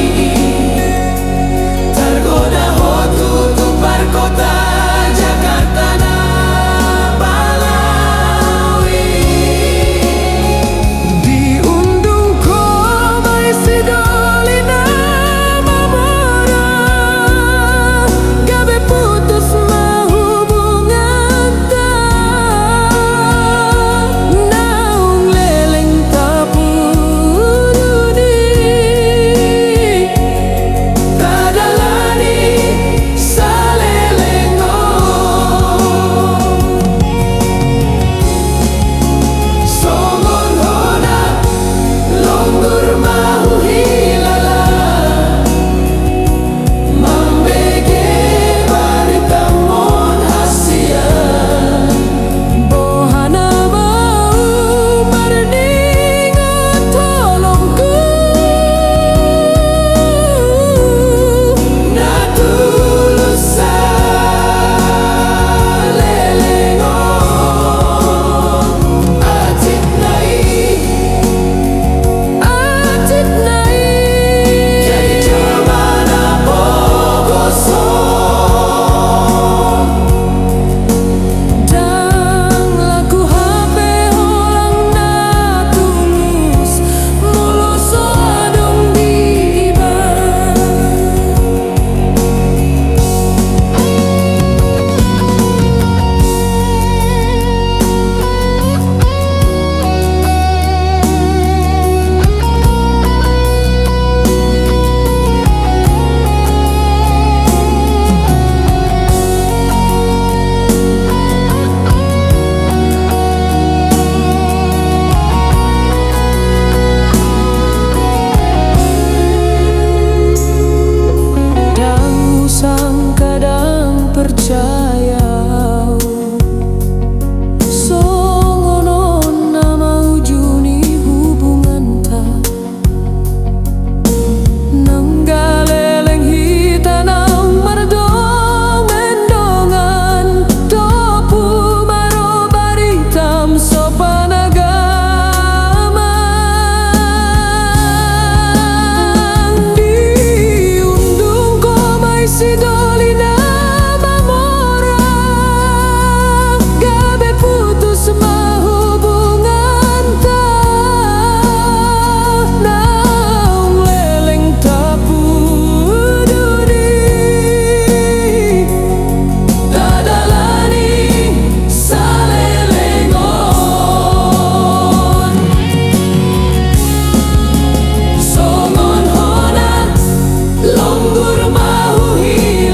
tergoda hotu tupar kota Jakarta na Balawi diundung ko may sidoli na mamora gabi putus mahubungan ta naung leleng tapuduni tadalani sa lelengon songon hona longgur mahu hilala mambege baritamon hasian bohana mau marningot tolongku natulus sa lelengon atit nai jadi jamana pogosong dang laku hape holang na tulus mulus adong diba kadang usang kadang percaya songonon nama ujuni hubungan ta nanggaleleng hitanang mardongan-dongan topu maro baritam sopanagaman diundung ko may sidoli na mamora gabi putus mahubungan ta naung leleng tapuduni tadalani sa lelengon songon hona longgur mahu hilala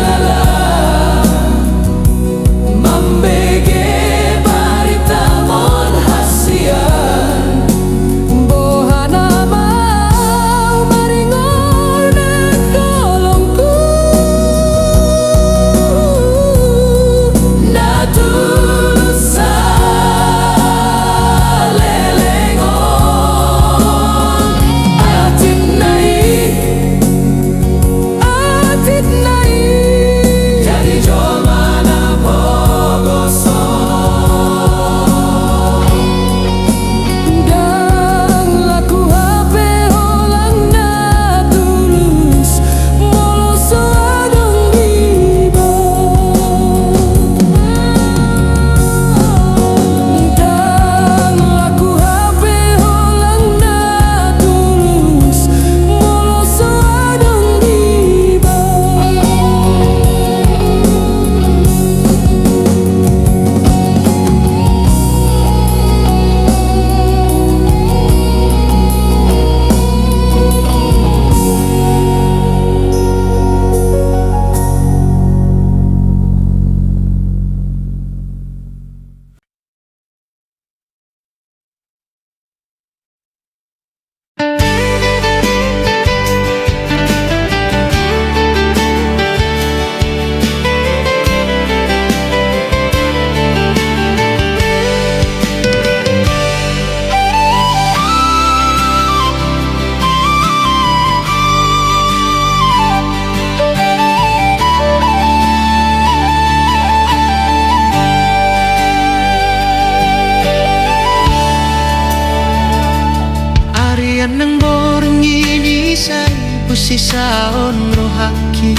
kusisaon rohaki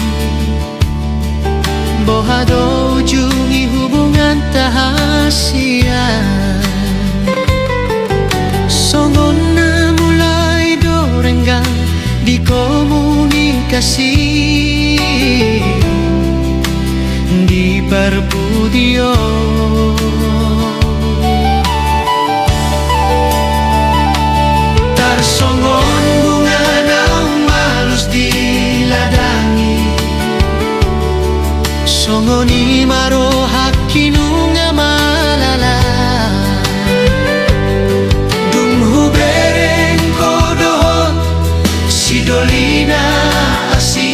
bohado ujungi hubungan tahasian songon na mulai dorenggang di komunikasi di perbudio tarsongon bunga naung malus diladangi songoni maro hakinunga malala dung hubereng kodohot sidolina asi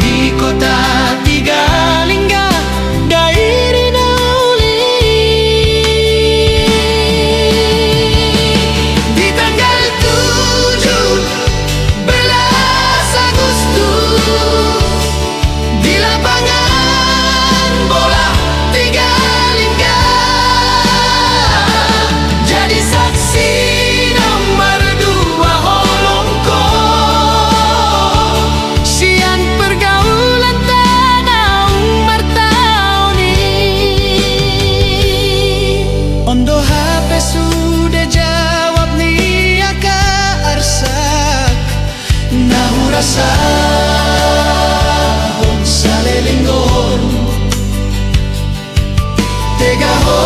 di kota Tigalingga dairi nauli di tanggal 17 Agustus di lapangan bola Tigalingga jadi saksi nomor 2 holongko sian pergaulan tanah martauni ondo HP sudah jawab nih aka arsak nahu rasa salelinggon tega ho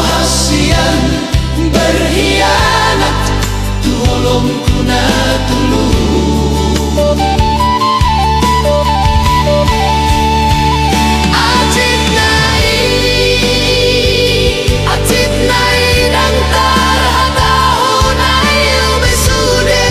hasian berkhianat tolong kuna tulu Acit nai dan tarhatau nai ubesude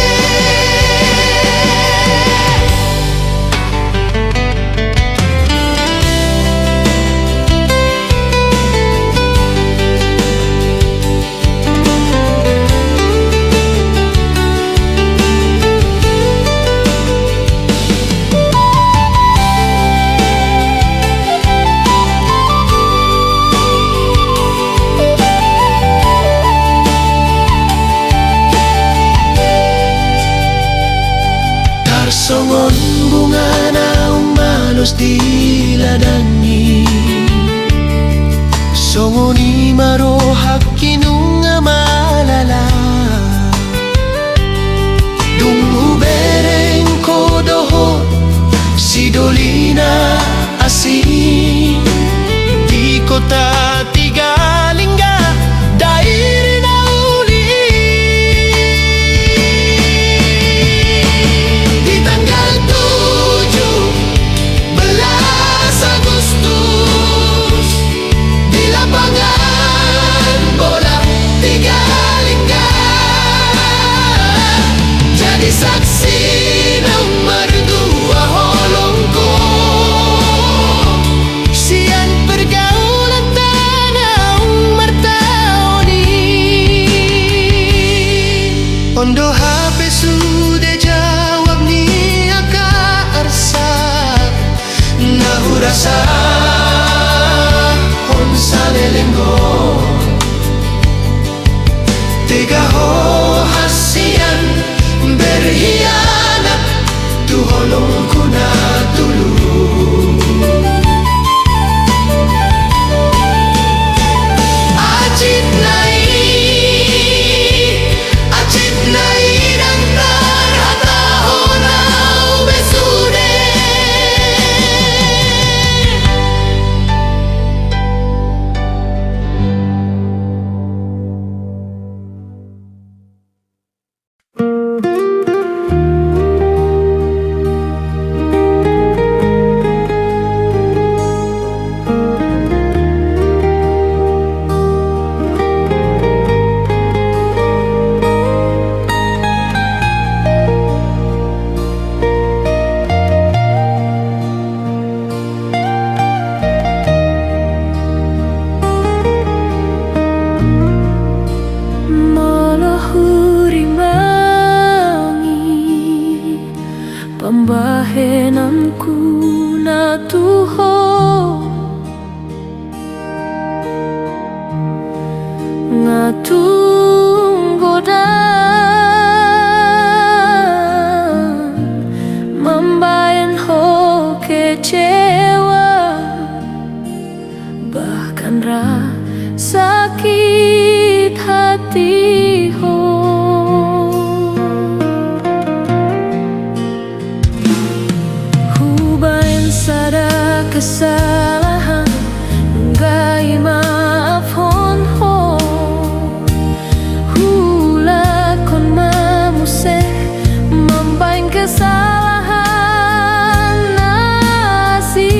tarsongon bunga naung malus diladangi songoni maro hakinunga malala dung hubereng kodohot sidolina asi di kota Tigalingga dairi nauli di tanggal 17 Agustus di lapangan bola Tigalingga jadi saksi nomor 2 holongko sian pergaulan tanah martauni ondo HP sudah jawab nih aka arsak nahu rasa on salelinggon tega ho hasian berkhianat tu holong kuna tulu acit nai dan tarhatau nau besude pambahenanku na tuho ngatunggodan kecewa, bahkan sakit hati Hubain sada kesalahan nunggai maaf Hula kon mamuse membain kesalahan nasi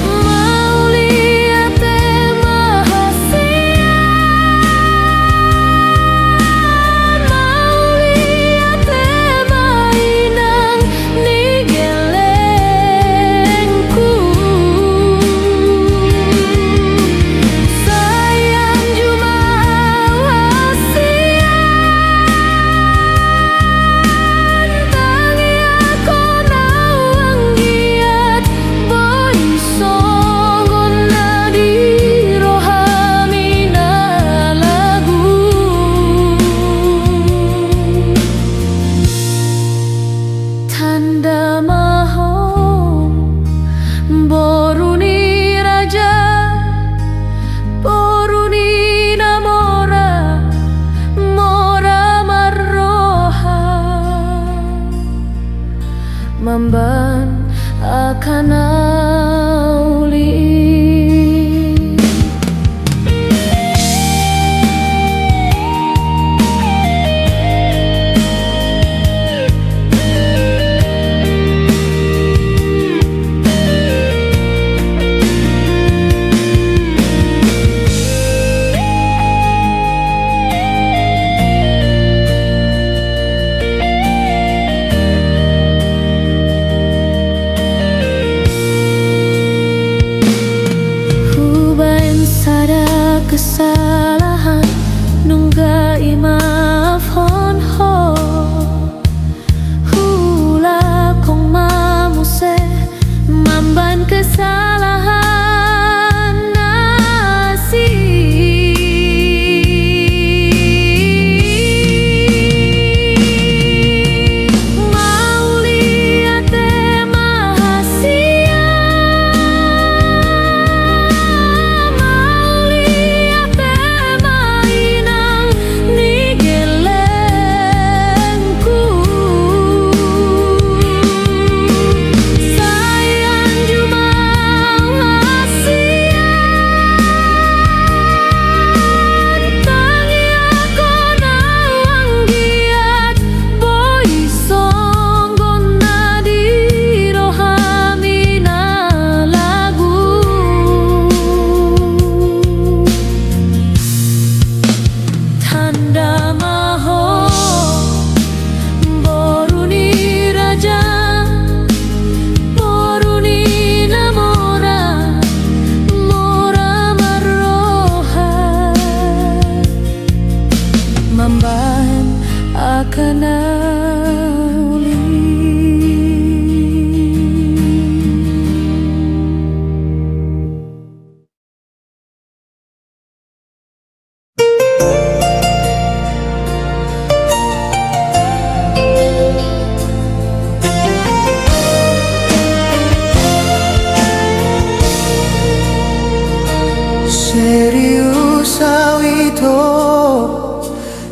Mau lihat mainan ni gelengku sayang cuma wasian tangi aku nawang giat boy songgon nadi rohamina lagu tanda maho boruni raja boruni namora mora marroha mamban akan auli Hubain sada kesalahan nunggai maaf Hula kong mamuse mamban kesalahan nasi Mau lihat mahasia Mau lihat mainan ni gelengku sayang cuma wasian tangi aku nawang giat boy songgon nadi rohamina lagu tanda maho boruni raja boruni namora mora marroha mamban akan auli Serius awito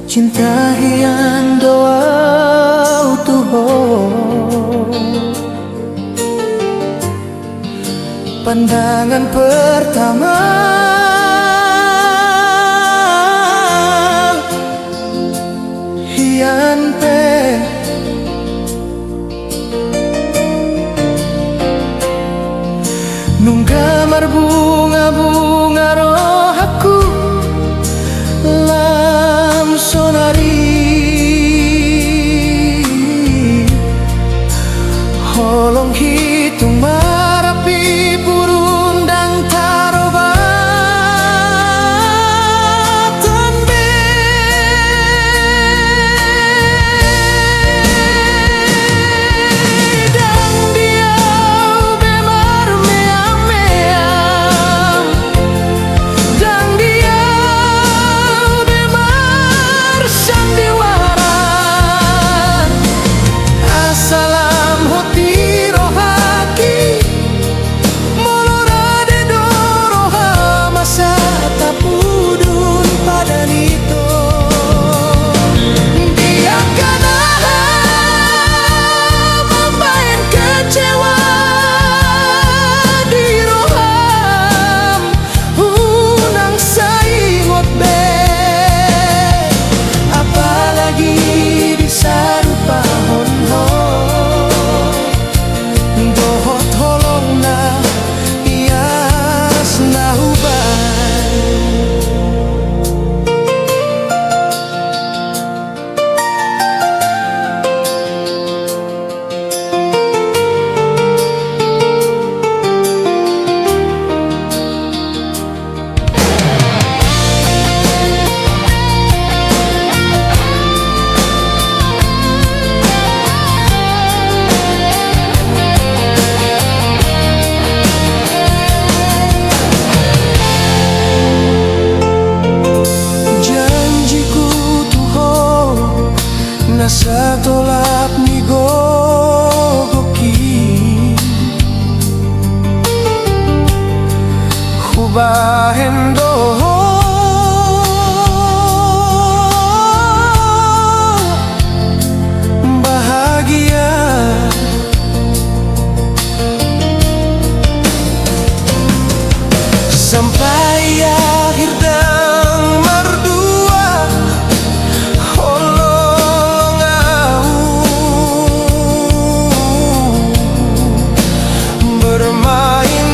cinta hian doa utuho pandangan pertama hian pe nunggamar bunga-bunga roh aku lam sonari holong hitung marapi burundang taroba hendo bahagia. Sampai akhir dan merdua holong bermain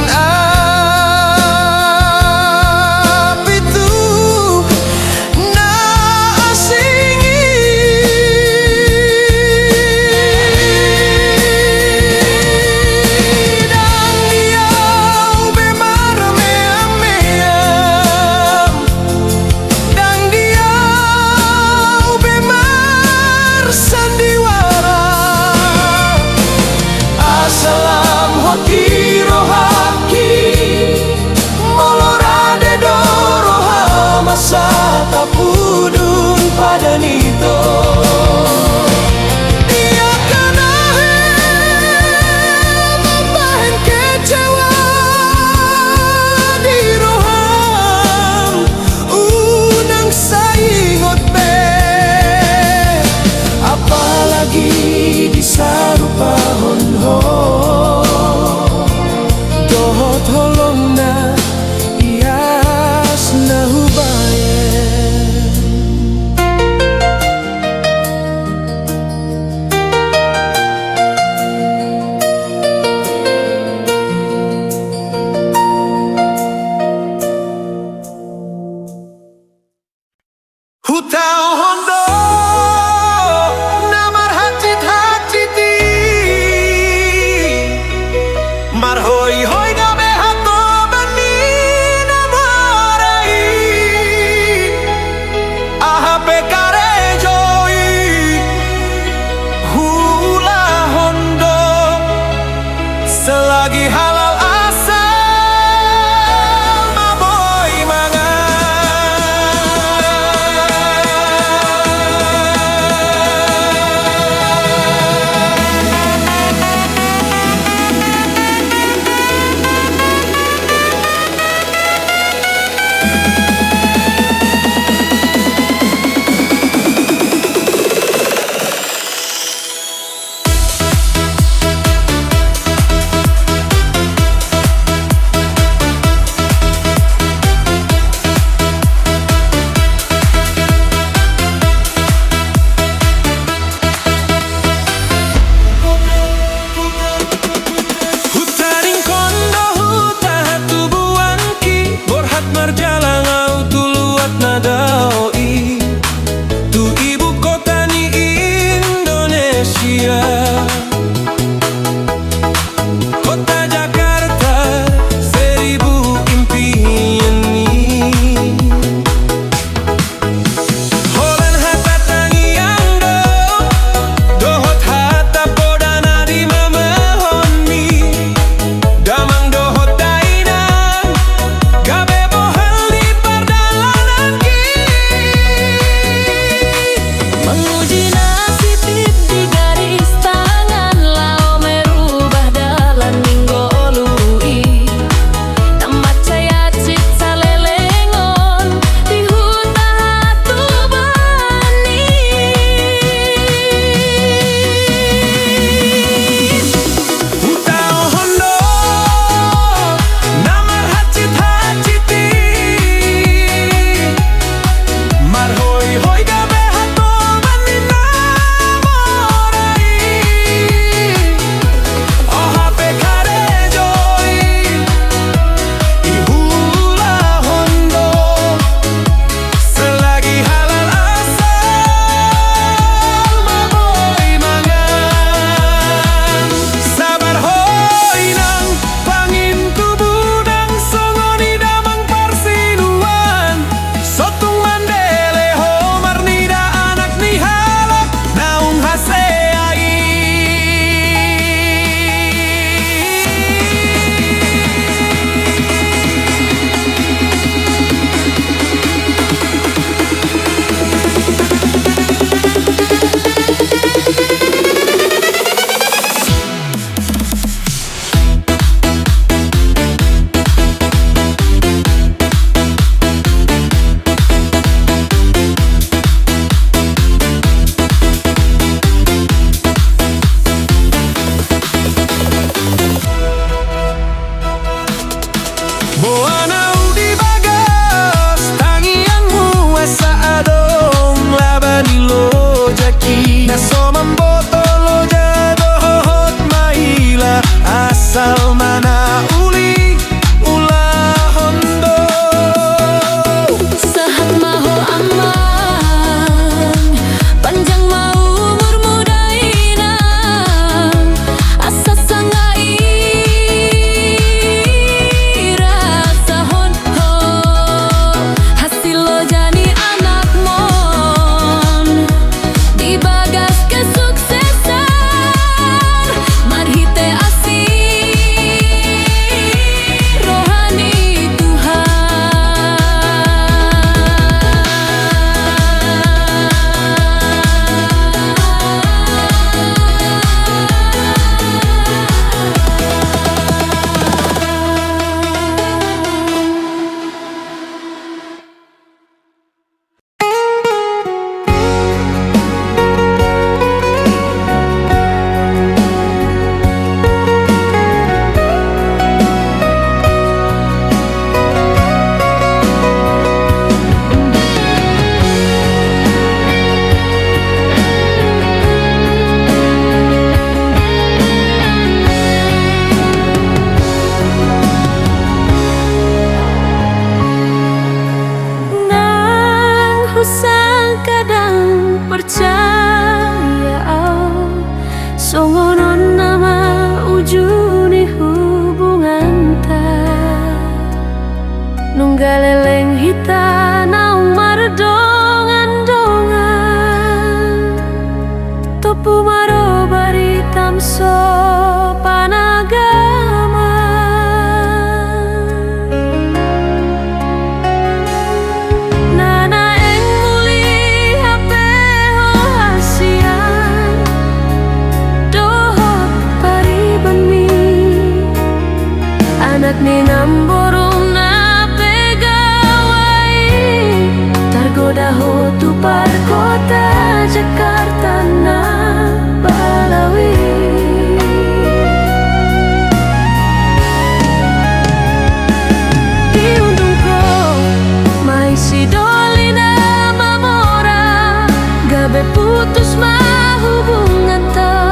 gabe putus mah hubungan ta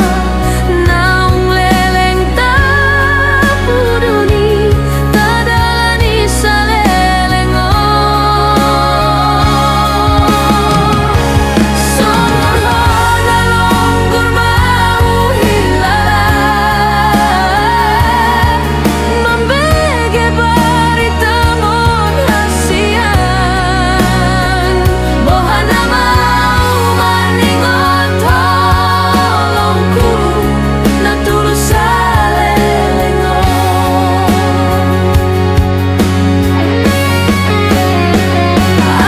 naung leleng ta puduni tadalani salelengo somor hona longgur mau hilang membege barita mon hasian bohana mau maningon tolongku na tulus salelengo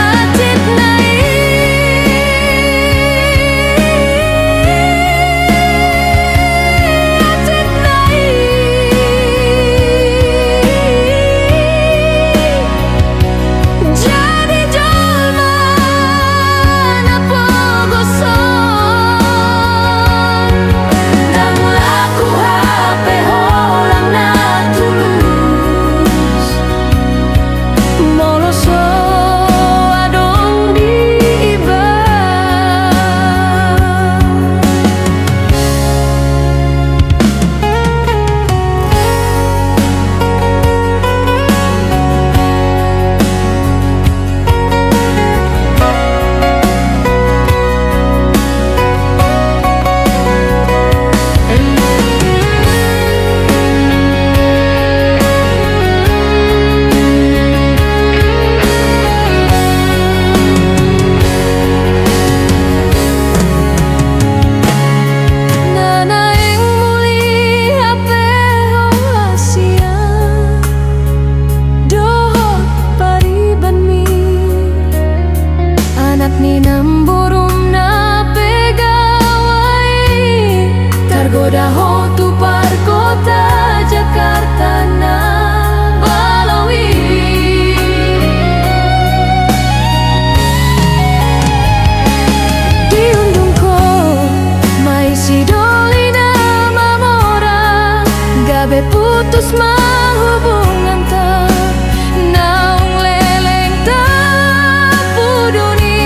atit nai atit nai jadi jalma na pogosong dan laku HP holang na tulus moloso adong di iba Nana ing muli HP hasian doh pariban mi anak ni namburum na pegawai tergoda ho tu par kota Jakarta na balawi diundung ko mai si dolina mamora gabe putus mah hubungan ta naung leleng ta puduni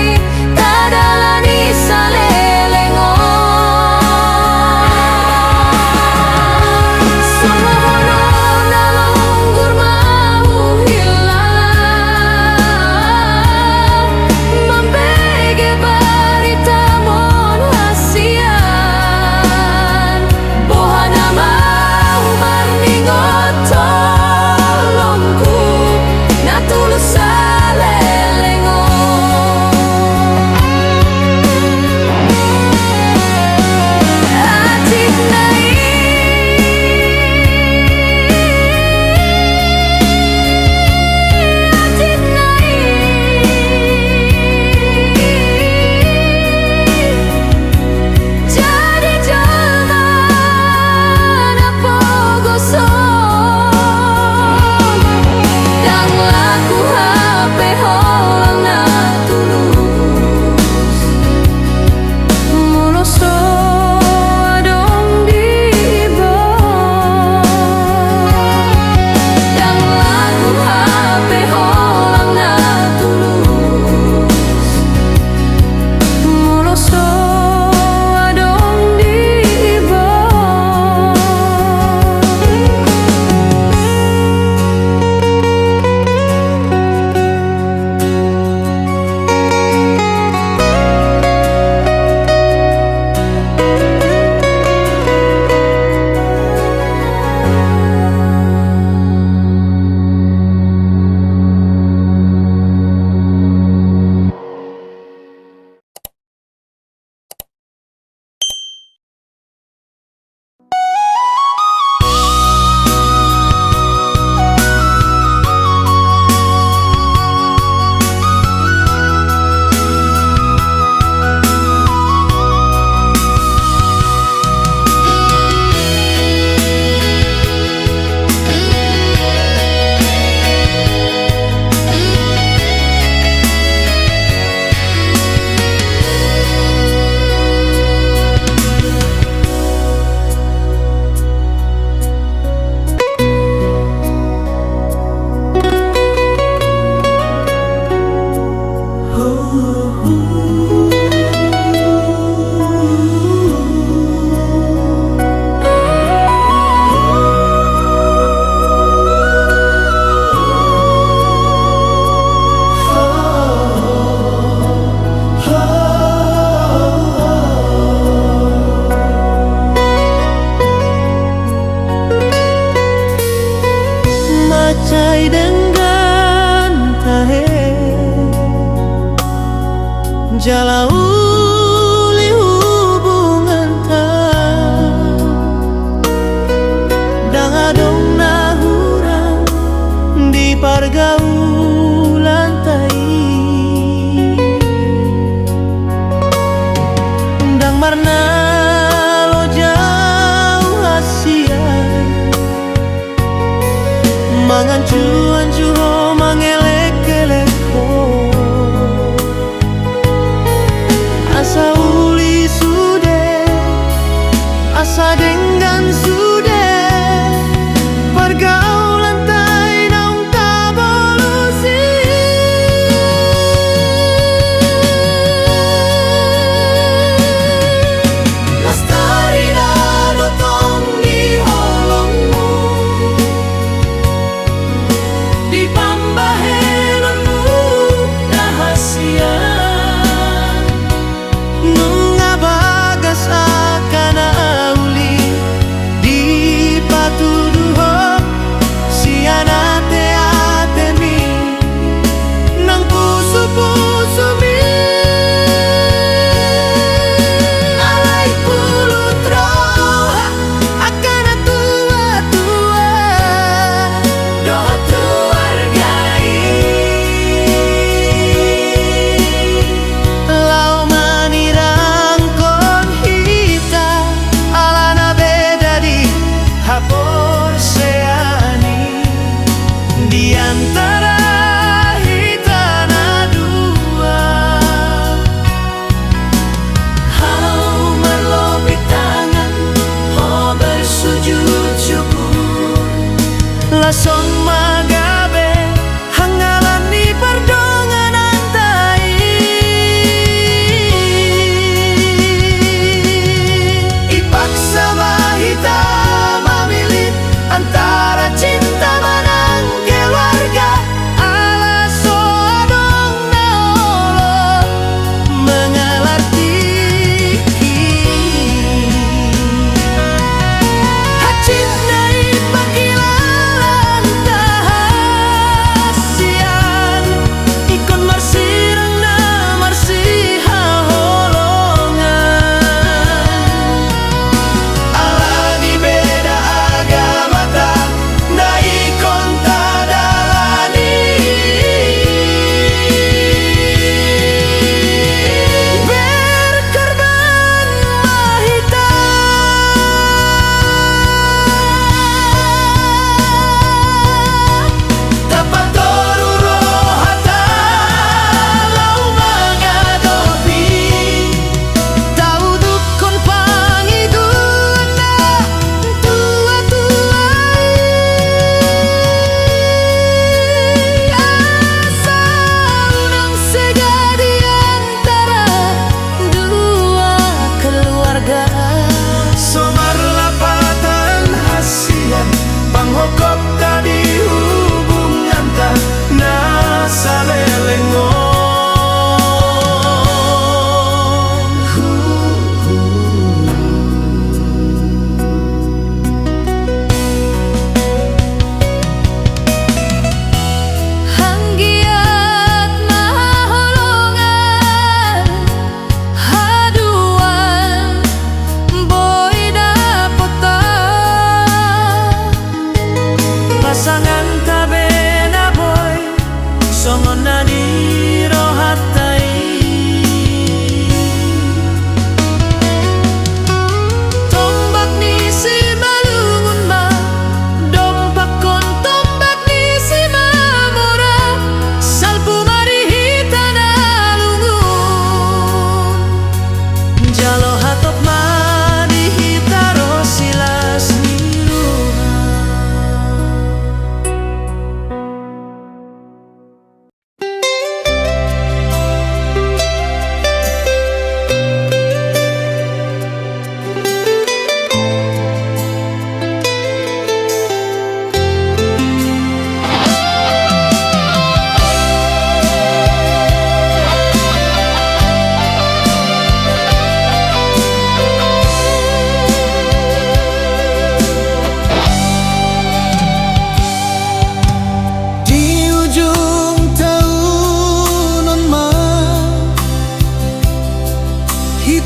tadalani salelengo sumohono na longgur mau hilang membege barita mon hasian bohana mau maningot jala uli hubungan ta dang adong nahurang di pergaulan tai dang marna lo jauh hasia mangancu-ancu ho mangelek-elek ho asa uli sude asa denggan sude pergaulan tai naung tabolusi lestari na dotong di holongmu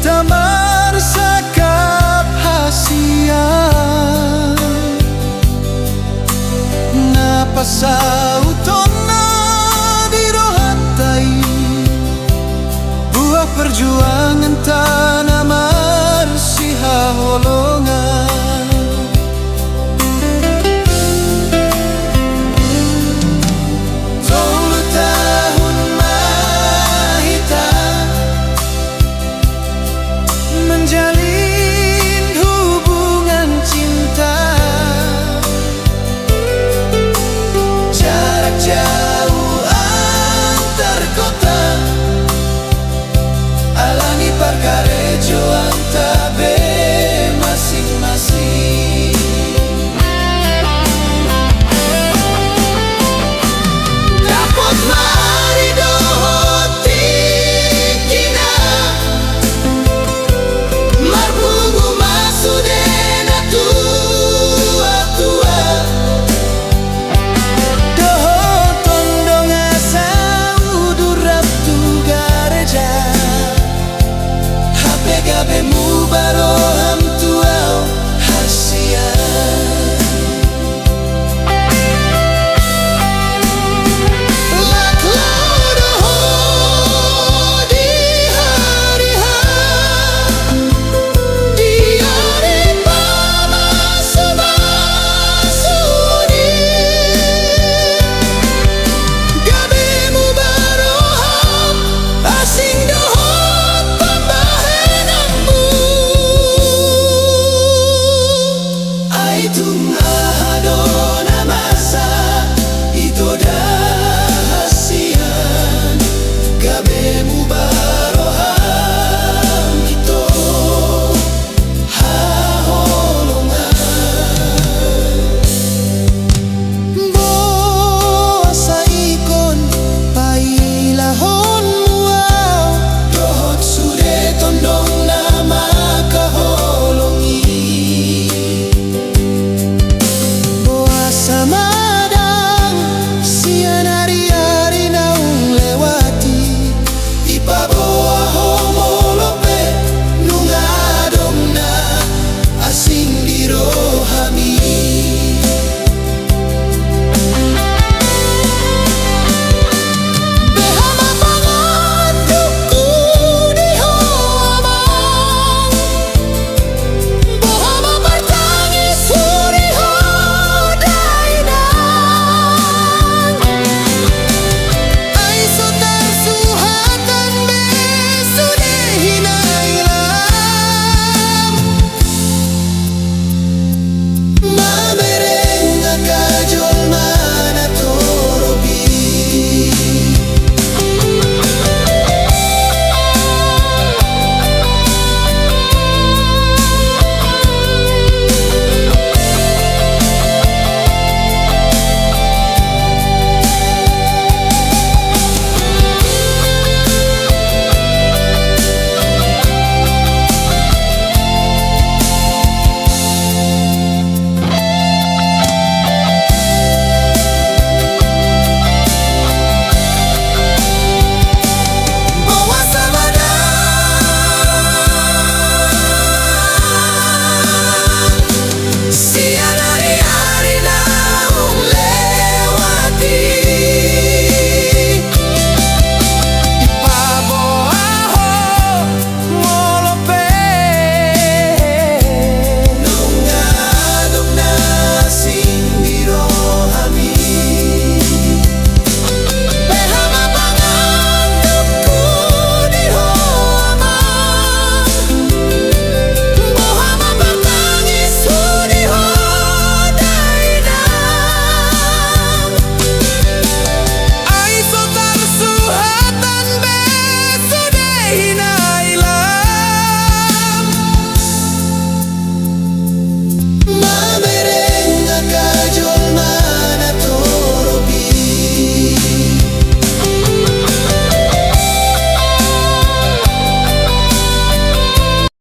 tamar sakap hasia napasauton na dirohatai buah perjuangan tanah marsiha holongan 10 tahun mahita menjalin hubungan cinta jarak jauh antar kota alani parkarejo antabe masing-masing dapat marido tikina marbungu masudena tua-tua doho tondong asa udurap tu gareja hape gabe mu baro